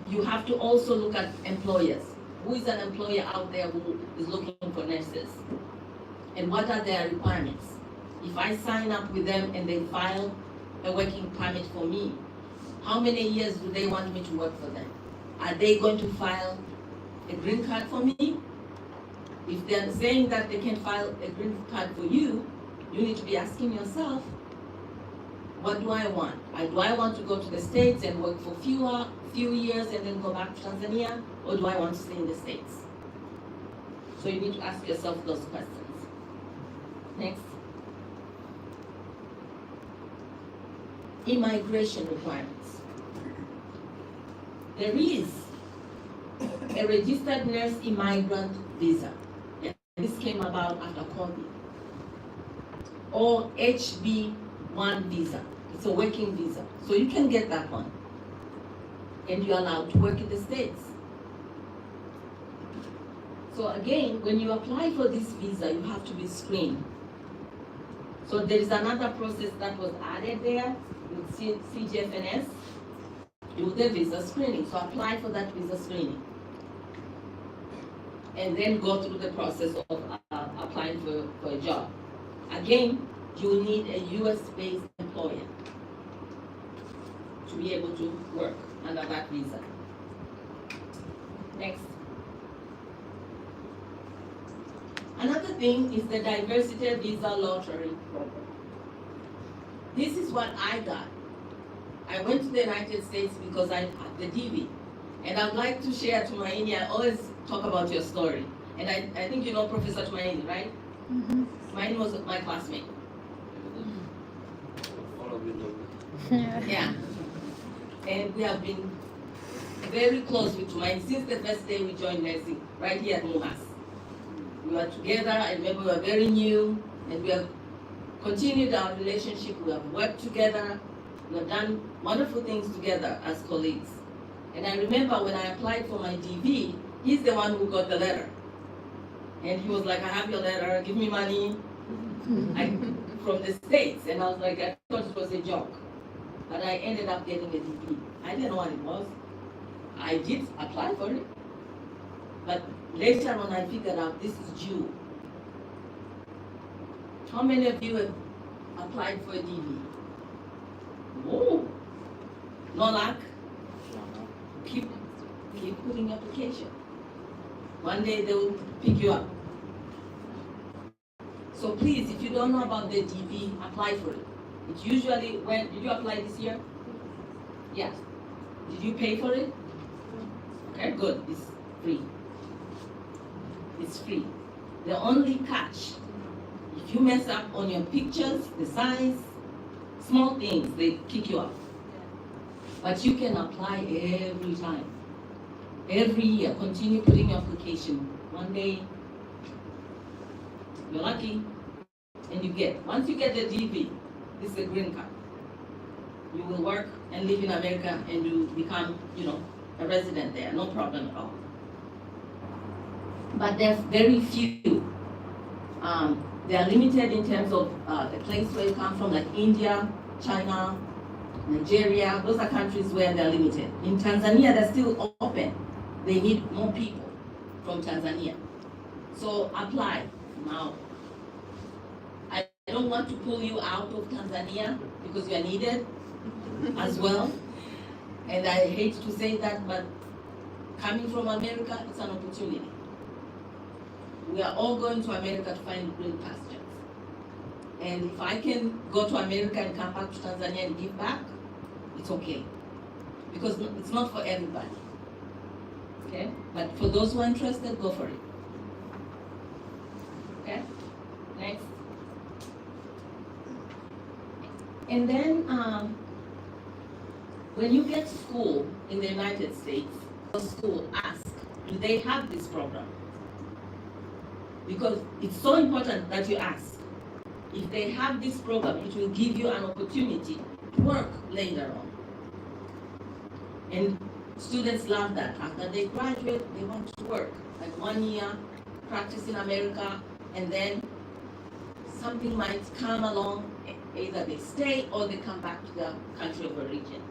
[SPEAKER 6] you have to also look at employers. Who is an employer out there who is looking for nurses? And what are their requirements? If I sign up with them and they file a working permit for me, how many years do they want me to work for them? Are they going to file a green card for me? If they're saying that they can file a green card for you, you need to be asking yourself, what do I want? Do I want to go to the States and work for few years and then go back to Tanzania, or do I want to stay in the States? So you need to ask yourself those questions. Next. Immigration requirements. There is a registered nurse immigrant visa. And this came about after COVID. Or HB1 visa. It's a working visa. So you can get that one. And you're allowed to work in the States. So again, when you apply for this visa, you have to be screened. So there is another process that was added there with CGFNS, do the visa screening. So apply for that visa screening. And then go through the process of applying for a job. Again, you will need a US-based employer to be able to work under that visa. Next. Another thing is the diversity visa lottery program. This is what I got. I went to the United States because I had the DV. And I'd like to share Tumaini, I always talk about your story. And I think you know Professor Tumaini, right?
[SPEAKER 2] Mm-hmm.
[SPEAKER 6] Tumaini was my classmate.
[SPEAKER 3] All of you know.
[SPEAKER 6] Yeah. And we have been very close with Tumaini since the first day we joined nursing, right here at MUHAS. We were together, I remember we were very new, and we have continued our relationship, we have worked together, we have done wonderful things together as colleagues. And I remember when I applied for my DV, he's the one who got the letter. And he was like, I have your letter, give me money from the States. And I was like, I thought it was a joke. But I ended up getting a DV. I didn't know what it was. I did apply for it. But later on I figured out this is due. How many of you have applied for a DV? Oh, no luck? Keep putting your application. One day they will pick you up. So please, if you don't know about the DV, apply for it. It's usually when, did you apply this year? Yes. Did you pay for it? Okay, good, it's free. It's free. The only catch, if you mess up on your pictures, the size, small things, they kick you out. But you can apply every time. Every year, continue putting your application. One day, you're lucky, and you get. Once you get the DV, this is a green card. You will work and live in America, and you become, a resident there, no problem at all. But there's very few. They are limited in terms of the place where you come from, like India, China, Nigeria. Those are countries where they're limited. In Tanzania, they're still open. They need more people from Tanzania. So apply now. I don't want to pull you out of Tanzania because you are needed as well. And I hate to say that, but coming from America, it's an opportunity. We are all going to America to find green pastures. And if I can go to America and come back to Tanzania and give back, it's okay. Because it's not for everybody. Okay? But for those who are interested, go for it. Okay? Next. And then, when you get school in the United States, the school asks, do they have this program? Because it's so important that you ask. If they have this program, it will give you an opportunity to work later on. And students love that. After they graduate, they want to work. Like 1 year, practice in America, and then something might come along, either they stay or they come back to their country of origin.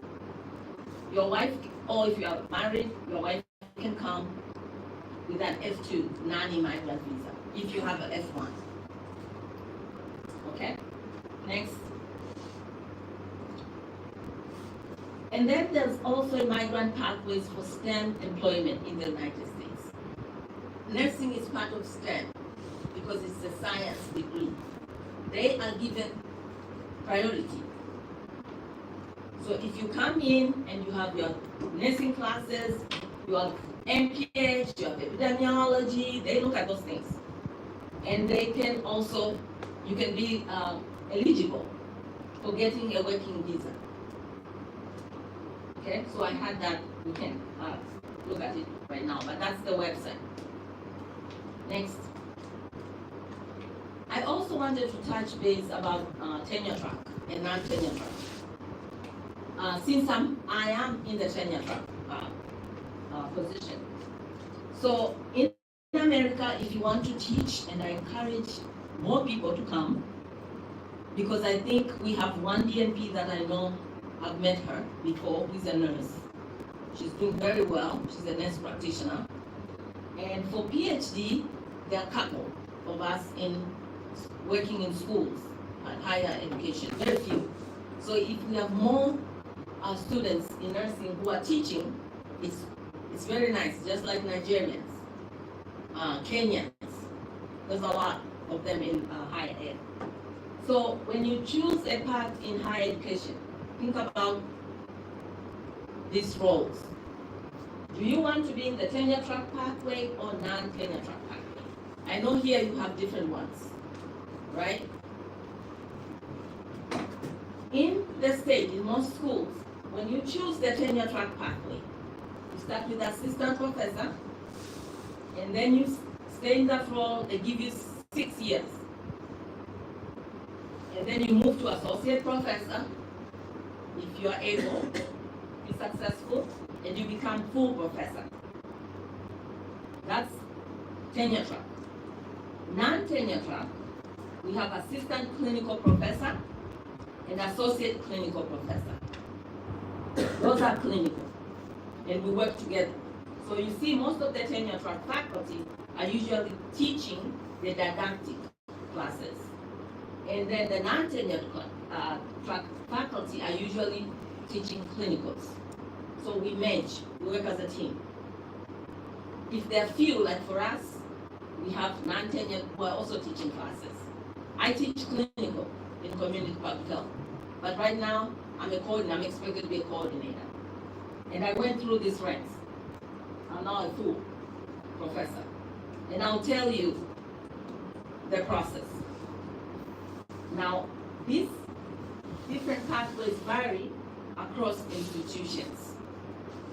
[SPEAKER 6] Your wife, or if you are married, your wife can come with an F2, non-immigrant visa, if you have an F1. Okay, next. And then there's also migrant pathways for STEM employment in the United States. Nursing is part of STEM because it's a science degree. They are given priority. So if you come in and you have your nursing classes, you have MPH, you have epidemiology, they look at those things. And they can also, you can be eligible for getting a working visa. Okay, so I had that, you can look at it right now, but that's the website. Next. I also wanted to touch base about tenure track and non-tenure track. Since I am in the tenure track position. So in America, if you want to teach, and I encourage more people to come, because I think we have one DNP that I know, I've met her before, who's a nurse. She's doing very well, she's a nurse practitioner. And for PhD, there are a couple of us working in schools, higher education, very few. So if we have more students in nursing who are teaching, it's very nice, just like Nigerians, Kenyans. There's a lot of them in higher ed. So when you choose a path in higher education, think about these roles. Do you want to be in the tenure track pathway or non-tenure track pathway? I know here you have different ones, right? In the state, in most schools, when you choose the tenure track pathway, you start with assistant professor, and then you stay in that role, they give you 6 years. And then you move to associate professor, if you are able, be successful, and you become full professor. That's tenure track. Non-tenure track, we have assistant clinical professor and associate clinical professor. Those are clinical, and we work together. So you see, most of the tenure track faculty are usually teaching the didactic classes. And then the non-tenure track faculty are usually teaching clinicals. So we merge, we work as a team. If there are few, like for us, we have non-tenure who are also teaching classes. I teach clinical in community public health, but right now I'm expected to be a coordinator. And I went through these ranks. I'm now a full professor. And I'll tell you the process. Now, these different pathways vary across institutions.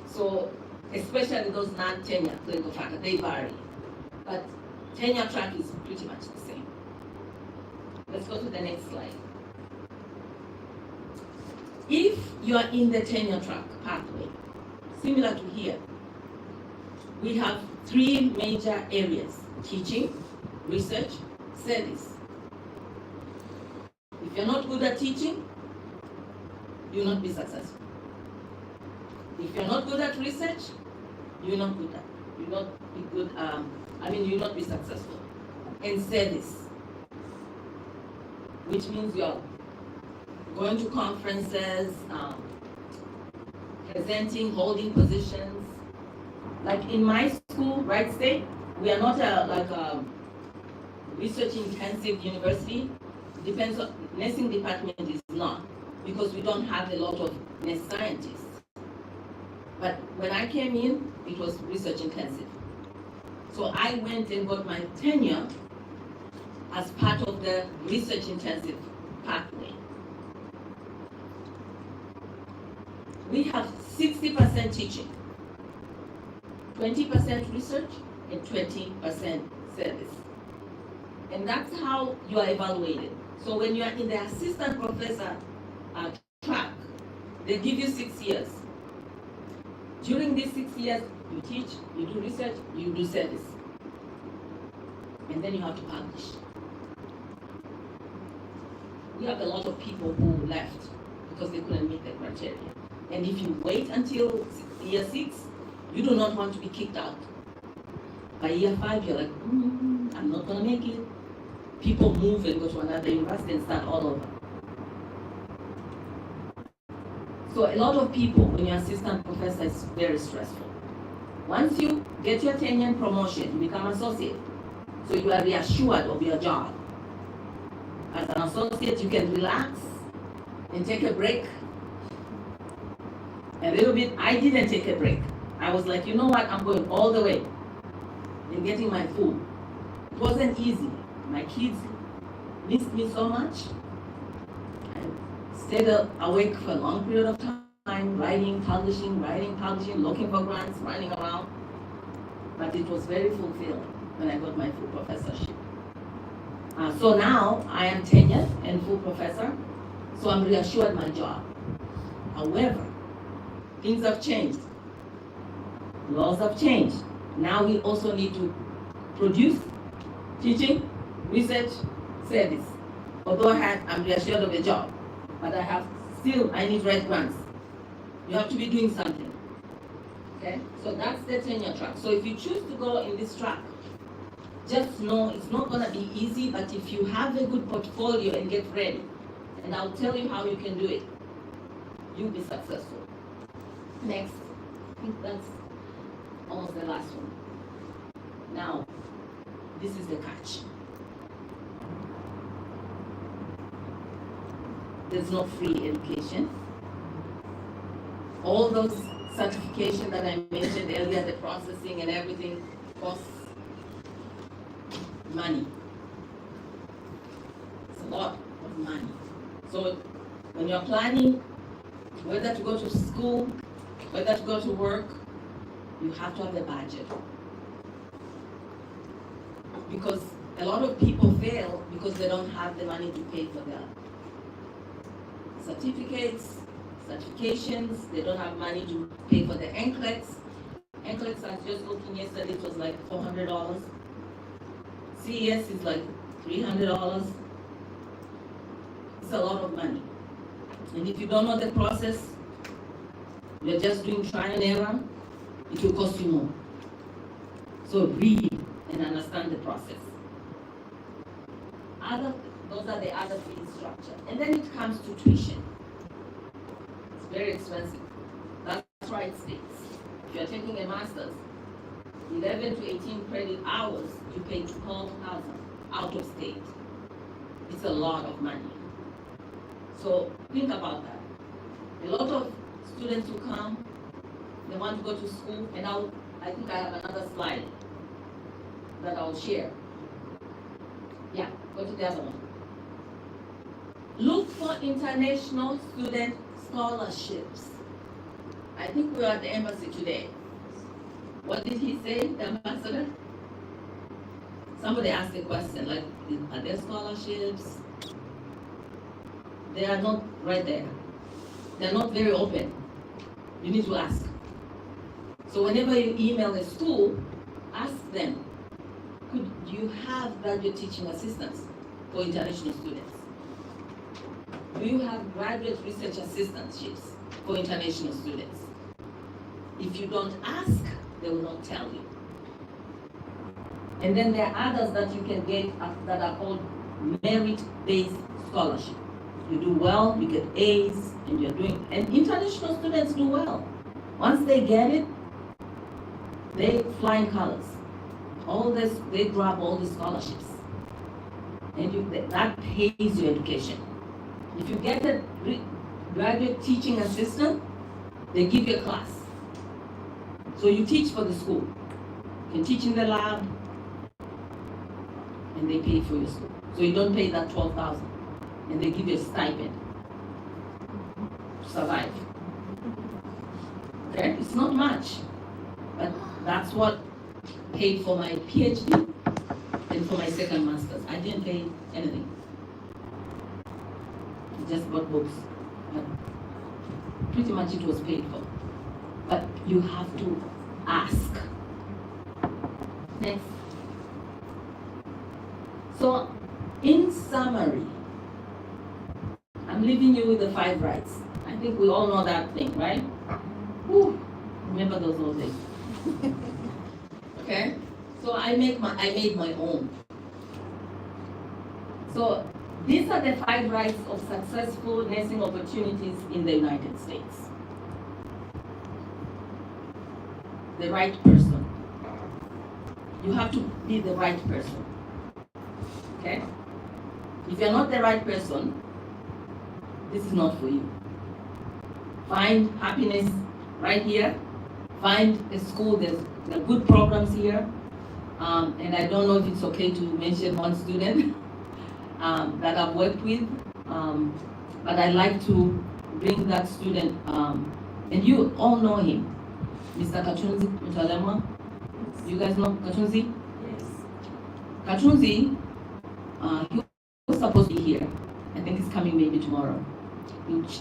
[SPEAKER 6] So, especially those non-tenure clinical faculty, they vary. But tenure track is pretty much the same. Let's go to the next slide. If you are in the tenure track pathway, similar to here, we have 3 major areas: teaching, research, service. If you're not good at teaching, you will not be successful. If you're not good at research, you'll not be good. You'll not be successful. And service, which means you're going to conferences, presenting, holding positions. Like in my school, Wright State, we are not a research-intensive university. Depends on, nursing department is not, because we don't have a lot of nurse scientists. But when I came in, it was research-intensive. So I went and got my tenure as part of the research-intensive pathway. We have 60% teaching, 20% research, and 20% service. And that's how you are evaluated. So when you are in the assistant professor track, they give you 6 years. During these 6 years, you teach, you do research, you do service. And then you have to publish. We have a lot of people who left because they couldn't meet the criteria. And if you wait until year 6, you do not want to be kicked out. By year 5, you're like, I'm not gonna make it. People move and go to another university and start all over. So a lot of people, when you're assistant professor, it's very stressful. Once you get your tenure and promotion, you become associate. So you are reassured of your job. As an associate, you can relax and take a break. A little bit, I didn't take a break. I was like, you know what, I'm going all the way in getting my food. It wasn't easy. My kids missed me so much. I stayed awake for a long period of time, writing, publishing, looking for grants, running around. But it was very fulfilling when I got my full professorship. So now I am tenured and full professor, so I'm reassured my job. However, things have changed. Laws have changed. Now we also need to produce teaching, research, service. Although I'm reassured of a job, but I need to write grants. You have to be doing something. Okay? So that's the tenure track. So if you choose to go in this track, just know it's not gonna be easy, but if you have a good portfolio and get ready, and I'll tell you how you can do it, you'll be successful. Next, I think that's almost the last one. Now, this is the catch. There's no free education. All those certifications that I mentioned earlier, the processing and everything costs money. It's a lot of money. So when you're planning whether to go to school, whether to go to work, you have to have a budget. Because a lot of people fail because they don't have the money to pay for their certificates, certifications, they don't have money to pay for the NCLEX. NCLEX, I was just looking yesterday, it was like $400. CES is like $300. It's a lot of money. And if you don't know the process, you're just doing trial and error, it will cost you more. So read and understand the process. Those are the other fee structure. And then it comes to tuition. It's very expensive. That's right, states. If you're taking a master's, 11 to 18 credit hours, you pay $12,000 out of state. It's a lot of money. So think about that. A lot of students who come, they want to go to school, and I think I have another slide that I'll share. Yeah, go to the other one. Look for international student scholarships. I think we are at the embassy today. What did he say, the ambassador? Somebody asked a question, like, are there scholarships? They are not right there. They're not very open. You need to ask. So whenever you email a school, ask them, could you have graduate teaching assistants for international students? Do you have graduate research assistantships for international students? If you don't ask, they will not tell you. And then there are others that you can get that are called merit-based scholarship. You do well, you get A's, and you're doing, and international students do well. Once they get it, they fly in colors. All this, they grab all the scholarships. And that pays your education. If you get a graduate teaching assistant, they give you a class. So you teach for the school. You can teach in the lab, and they pay for your school. So you don't pay that $12,000, and they give you a stipend to survive. Okay, it's not much, but that's what paid for my PhD and for my second master's. I didn't pay anything. I just bought books. But pretty much it was paid for. But you have to ask. Next. So, in summary, I'm leaving you with the 5 rights. I think we all know that thing, right? Whew. Remember those old days. Okay? So I made my own. So these are the 5 rights of successful nursing opportunities in the United States. The right person. You have to be the right person. Okay? If you're not the right person, this is not for you. Find happiness right here. Find a school, there are good programs here. And I don't know if it's okay to mention one student that I've worked with, but I like to bring that student, and you all know him, Mr. Kachunzi Mtalema. You guys know Kachunzi? Yes. Kachunzi, he was supposed to be here. I think he's coming maybe tomorrow.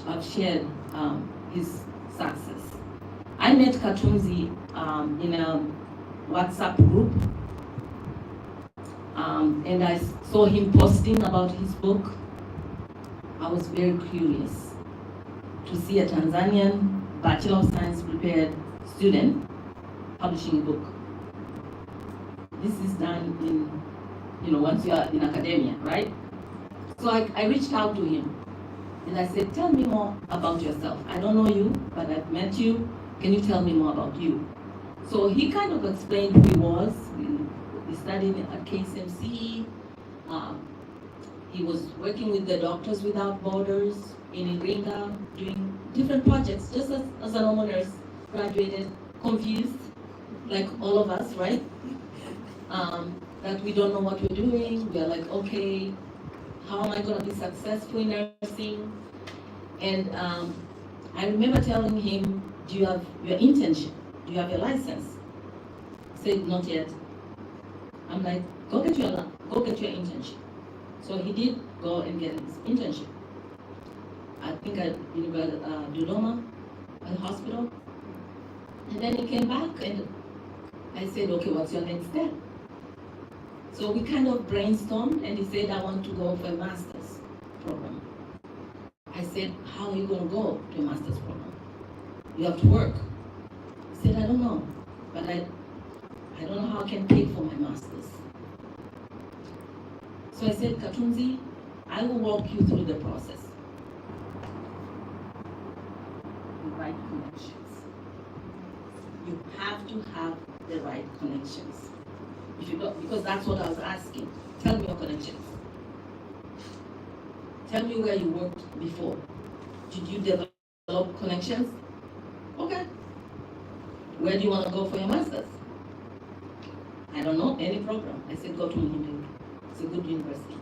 [SPEAKER 6] I've shared his success. I met Kachunzi in a WhatsApp group, and I saw him posting about his book. I was very curious to see a Tanzanian Bachelor of Science prepared student publishing a book. this is done in, once you are in academia, right? So I reached out to him and I said, tell me more about yourself. I don't know you, but I've met you. Can you tell me more about you? So he kind of explained who he was. He studied at KSMC. He was working with the Doctors Without Borders in Iringa, doing different projects, just as a normal nurse, graduated, confused, like all of us, right? That we don't know what we're doing. We're like, okay, how am I going to be successful in nursing? And I remember telling him, do you have your internship? Do you have your license? He said, not yet. I'm like, go get your internship. So he did go and get his internship. I think at Dodoma, at the hospital. And then he came back and I said, okay, what's your next step? So we kind of brainstormed and he said, I want to go for a master's program. I said, how are you going to go to a master's program? You have to work. He said, I don't know, but I don't know how I can pay for my master's. So I said, Katunzi, I will walk you through the process. The right connections. You have to have the right connections. If you don't, because that's what I was asking. Tell me your connections. Tell me where you worked before. Did you develop connections? Okay. Where do you want to go for your master's? I don't know, any program. I said, go to Muhimbili. It's a good university.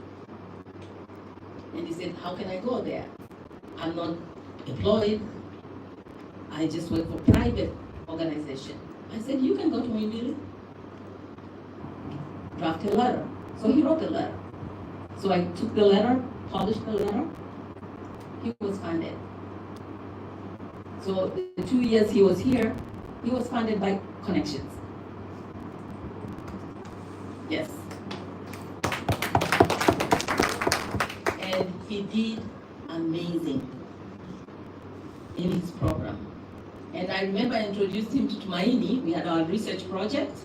[SPEAKER 6] And he said, how can I go there? I'm not employed. I just work for private organization. I said, you can go to Muhimbili. Draft a letter. So he wrote a letter. So I took the letter, published the letter. He was funded. So the 2 years he was here, he was funded by connections. Yes. And he did amazing in his program. And I remember I introduced him to Tumaini. We had our research project.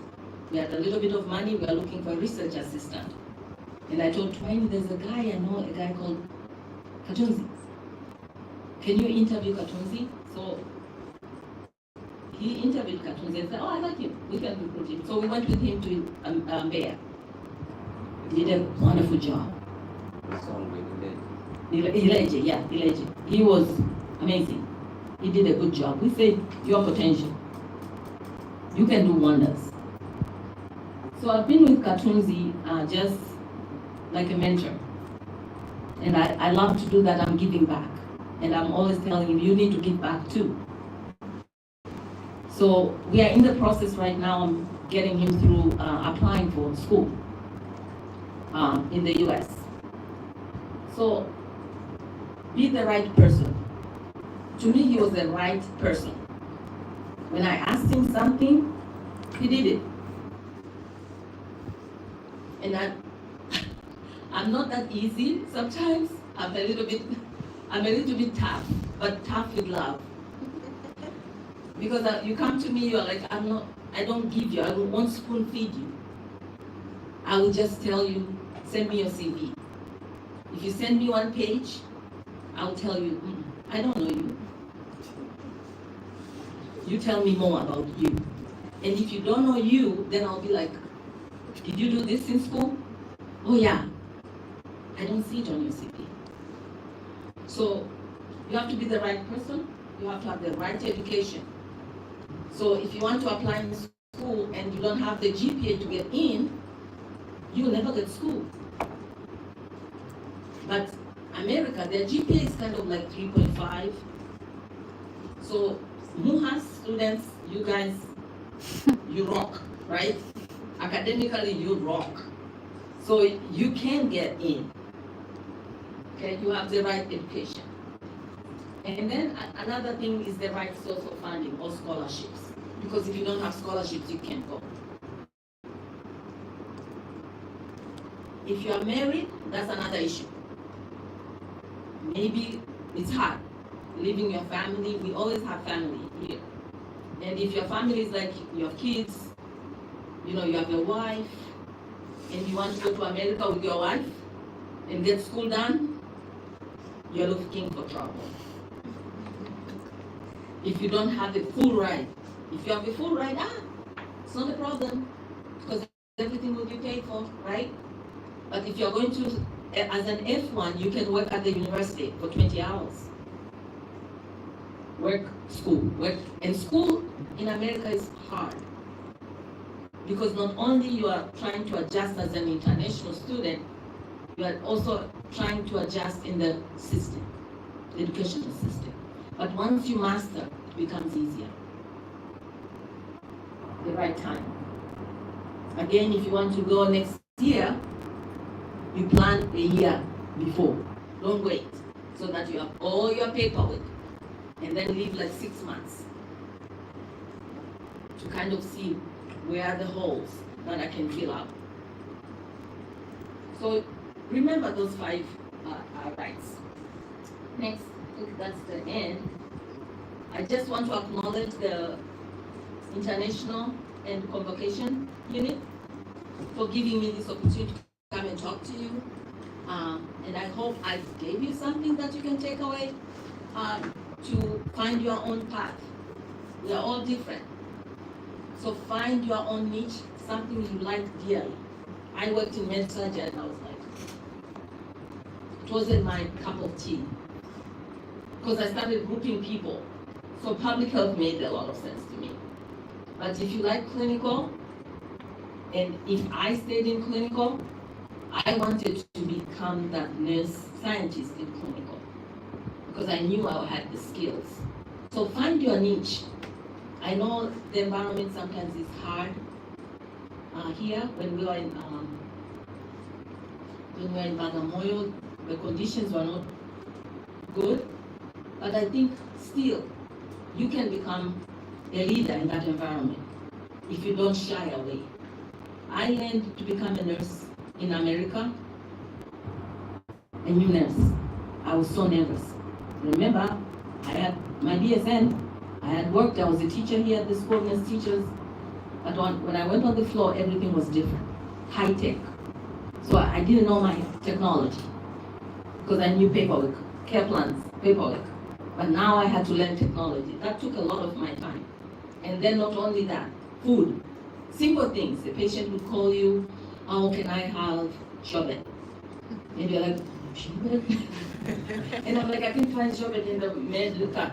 [SPEAKER 6] We had a little bit of money. We were looking for a research assistant. And I told Tumaini, there's a guy I know, a guy called Katunzi. Can you interview Katunzi? So he interviewed Katunzi and said, oh, I like him. We can recruit him. So we went with him to Mbeya. He did a wonderful job. Ileje. He was amazing. He did a good job. We said, your potential. You can do wonders. So I've been with Katunzi just like a mentor. And I love to do that. I'm giving back. And I'm always telling him, you need to give back too. So we are in the process right now. I'm getting him through applying for school in the US. So be the right person. To me, he was the right person. When I asked him something, he did it. And I'm not that easy sometimes. I'm a little bit tough, but tough with love. Because you come to me, you're like, I don't give you, I won't spoon feed you. I will just tell you, send me your CV. If you send me one page, I'll tell you, I don't know you. You tell me more about you. And if you don't know you, then I'll be like, did you do this in school? Oh yeah. I don't see it on your CV. So you have to be the right person. You have to have the right education. So if you want to apply in school and you don't have the GPA to get in, you'll never get school. But America, their GPA is kind of like 3.5. So MUHAS students, you guys, you rock, right? Academically, you rock. So you can get in. Okay, you have the right education. And then another thing is the right source of funding or scholarships. Because if you don't have scholarships, you can't go. If you are married, that's another issue. Maybe it's hard leaving your family. We always have family here. And if your family is like, you have kids, you know, you have a wife and you want to go to America with your wife and get school done, you're looking for trouble. If you don't have a full ride, if you have a full ride, it's not a problem because everything will be paid for, right? But if you're going to, as an F1, you can work at the university for 20 hours. Work, and school in America is hard because not only you are trying to adjust as an international student, you are also trying to adjust in the system, the educational system. But once you master, it becomes easier. The right time. Again, if you want to go next year, you plan a year before. Don't wait, so that you have all your paperwork, and then leave like 6 months to kind of see where are the holes that I can fill out. So remember those 5 rights. Next, I think that's the end. I just want to acknowledge the International and Convocation Unit for giving me this opportunity to come and talk to you. And I hope I gave you something that you can take away to find your own path. We are all different. So find your own niche, something you like dearly. I worked in med surgery and I was like, it wasn't my cup of tea. Because I started grouping people. So public health made a lot of sense to me. But if you like clinical, and if I stayed in clinical, I wanted to become that nurse scientist in clinical because I knew I had the skills. So find your niche. I know the environment sometimes is hard here. When we were in Bagamoyo, the conditions were not good, but I think still you can become a leader in that environment if you don't shy away. I learned to become a nurse in America, a new nurse. I was so nervous. Remember, I had my BSN, I had worked, I was a teacher here at the school, nurse teachers, but when I went on the floor, everything was different, high tech. So I didn't know my technology, because I knew paperwork, care plans, paperwork. But now I had to learn technology. That took a lot of my time. And then not only that, food. Simple things. The patient would call you, how can I have sherbet? And you're like, sherbet? And I'm like, I can find sherbet in the med cart.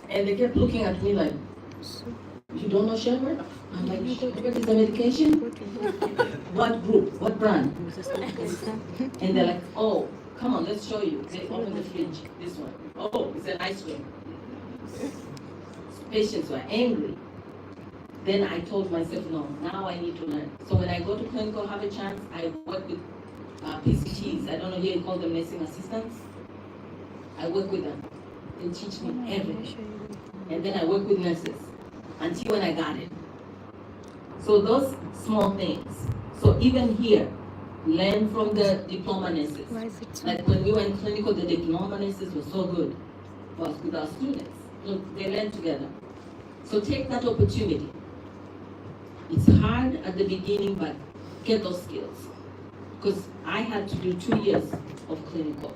[SPEAKER 6] And they kept looking at me like, you don't know sherbet? I'm like, sherbet is a medication? What group? What brand? And they're like, oh, come on, let's show you. They open the fridge, this one. Oh, it's an ice cream. Patients were angry. Then I told myself, no, now I need to learn. So when I go to clinical, have a chance, I work with PCTs. I don't know here you call them nursing assistants. I work with them. They teach me everything. And then I work with nurses until when I got it. So those small things. So even here, learn from the diploma nurses. Like when we were in clinical, the diploma nurses were so good for us with our students. Look, they learn together. So take that opportunity. It's hard at the beginning, but get those skills. Because I had to do 2 years of clinical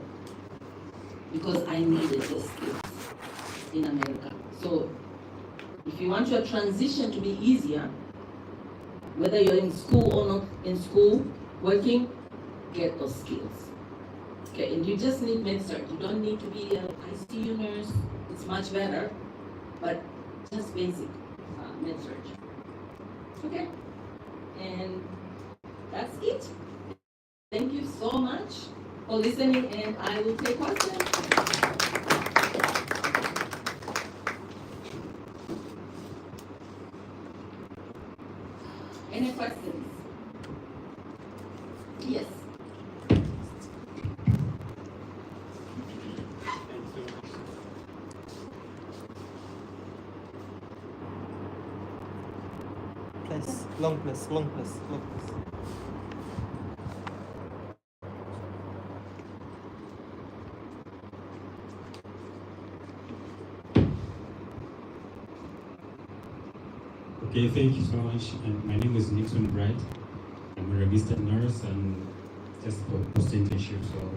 [SPEAKER 6] because I needed those skills in America. So if you want your transition to be easier, whether you're in school or not in school, working, get those skills. Okay, and you just need med-surg. You don't need to be an ICU nurse. It's much better, but just basic med-surg. Okay, and that's it. Thank you so much for listening, and I will take questions. Any questions? Yes.
[SPEAKER 3] Plus, long plus, long plus, long plus.
[SPEAKER 7] Okay, thank you so much. And my name is Nixon Wright. I'm a registered nurse and just for post-internship, so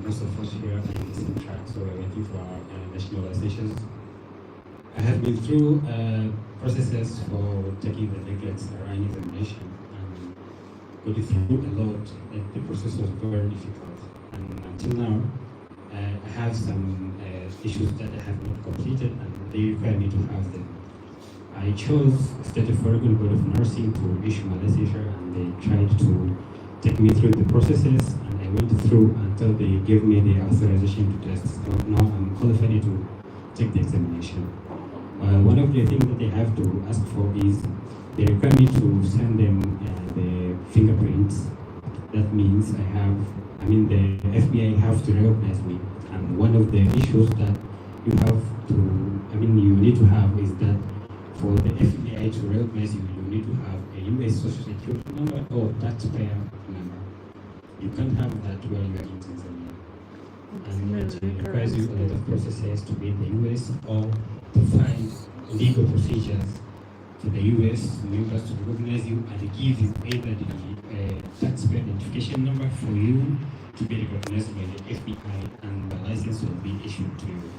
[SPEAKER 7] most of us here are in the same track, so we're waiting for our nationalizations. I have been through processes for taking the NCLEX RINE examination and going through a lot. The process was very difficult, and until now, I have some issues that I have not completed, and they require me to have them. I chose State of Oregon Board of Nursing to issue my licensure, and they tried to take me through the processes, and I went through until they gave me the authorization to test. So now I'm qualified to take the examination. One of the things that they have to ask for is they require me to send them the fingerprints. That means the FBI have to recognize me. And one of the issues that you have to, you need to have is that for the FBI to recognize you, you need to have a U.S. Social Security number or taxpayer number. You can't have that while you are in Tanzania. And it requires you a lot of processes to be in the U.S. or to find legal procedures for the U.S. members to recognize you and give you either the taxpayer identification number for you to be recognized by the FBI, and the license will be issued to you.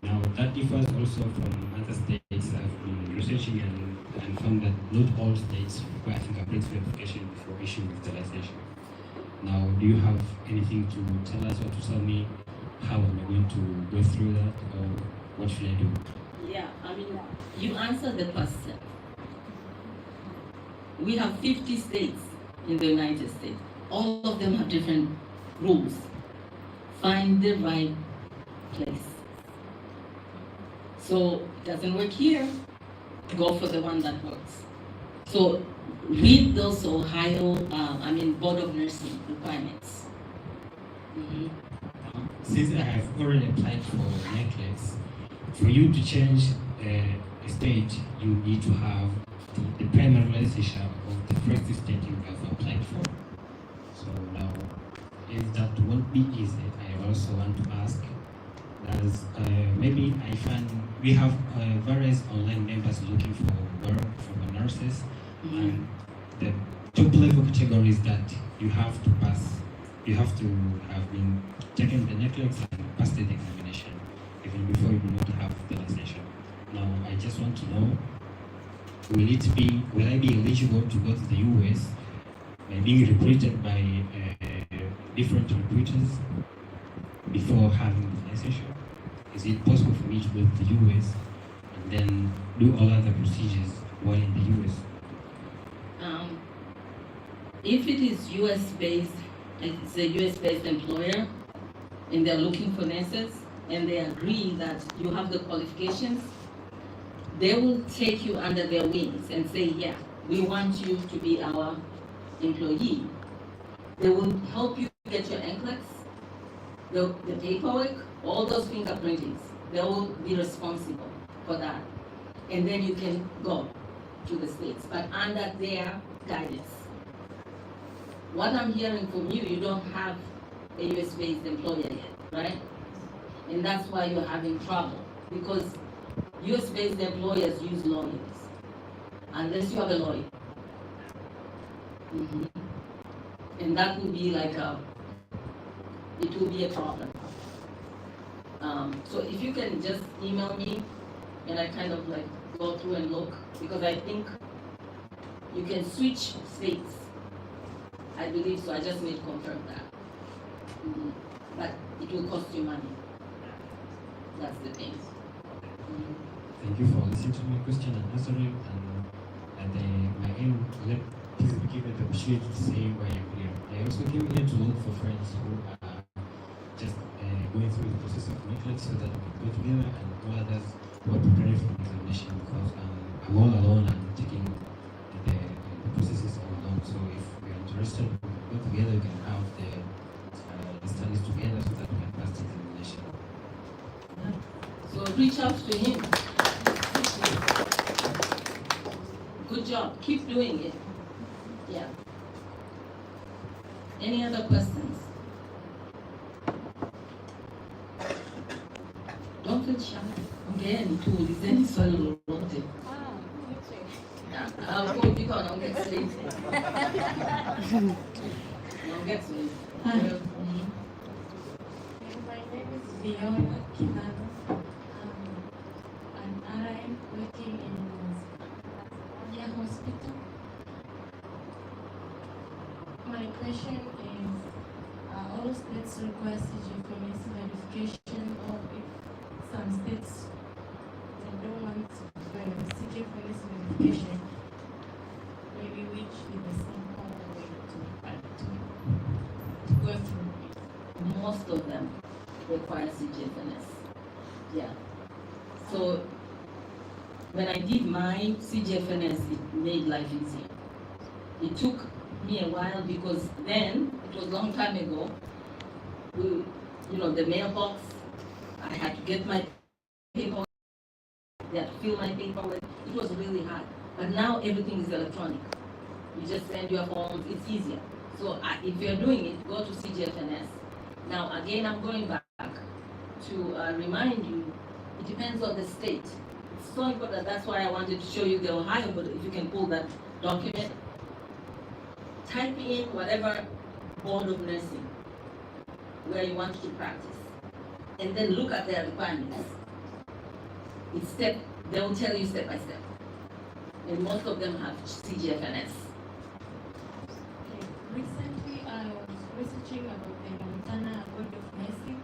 [SPEAKER 7] Now, that differs also from other states. I've been researching and found that not all states require fingerprint verification before issuing the license. Now, do you have anything to tell us or to tell me how am I going to go through that, or what should I do?
[SPEAKER 6] Yeah, you answered the question. We have 50 states in the United States. All of them have different rules. Find the right place. So it doesn't work here, go for the one that works. So read those Ohio, Board of Nursing requirements.
[SPEAKER 7] Since I have already applied for NCLEX, for you to change a state, you need to have the primary licensure of the first state you have applied for. So now, if that won't be easy, I also want to ask, as maybe I find we have various online members looking for work for the nurses, and the top level categories that you have to pass, you have to have been taken the NCLEX and passed the examination, even before you do not have the licensure. Now, I just want to know, will I be eligible to go to the US by being recruited by different recruiters before having the licensure? Is it possible for me to go to the US and then do all other procedures while in the US?
[SPEAKER 6] If it is US-based, it's a US-based employer, and they're looking for nurses, and they agree that you have the qualifications, they will take you under their wings and say, yeah, we want you to be our employee. They will help you get your NCLEX, the paperwork, all those fingerprintings. They will be responsible for that. And then you can go to the States, but under their guidance. What I'm hearing from you, you don't have a US-based employer yet, right? And that's why you're having trouble, because US-based employers use lawyers, unless you have a lawyer. And that will be like it will be a problem. So if you can just email me, and I kind of like go through and look, because I think you can switch states. I believe so. I just need to confirm that. But it will cost you money. That's the thing.
[SPEAKER 7] Thank you for listening to my question and answering. And my aim, please be given the opportunity to say why I'm here. I also came here to look for friends who are just going through the process of NCLEX, so that we can go together and all others who are preparing for the examination, because I'm all alone and taking the processes all alone. So if we are interested, we can go together, we can have the studies together so that we can pass the examination.
[SPEAKER 6] So reach out to him. Good job. Keep doing it. Yeah. Any other questions? Don't feel shy. Ongea ni tu, ulizeni swali lolote. Kupumzika wanaongea Kiswahili. Wanaongea Kiswahili.
[SPEAKER 9] My name is Fiona Kinano. And I'm working in hospital. My question is, all states require CGFNS verification, or if some states they don't want CGFNS verification, maybe which is the simple way to go through it?
[SPEAKER 6] Most of them require CGFNS. Yeah. So when I did mine, CGFNS, it made life easier. It took me a while because then, it was a long time ago, the mailbox, I had to get my paper, they had to fill my paperwork. It was really hard. But now everything is electronic. You just send your forms, it's easier. So if you're doing it, go to CGFNS. Now again, I'm going back to remind you, it depends on the state. It's so important, that's why I wanted to show you the Ohio, but if you can pull that document, type in whatever board of nursing where you want to practice, and then look at their requirements. They will tell you step by step. And most of them have CGFNS.
[SPEAKER 9] Recently, I was researching about the Montana Board of Nursing,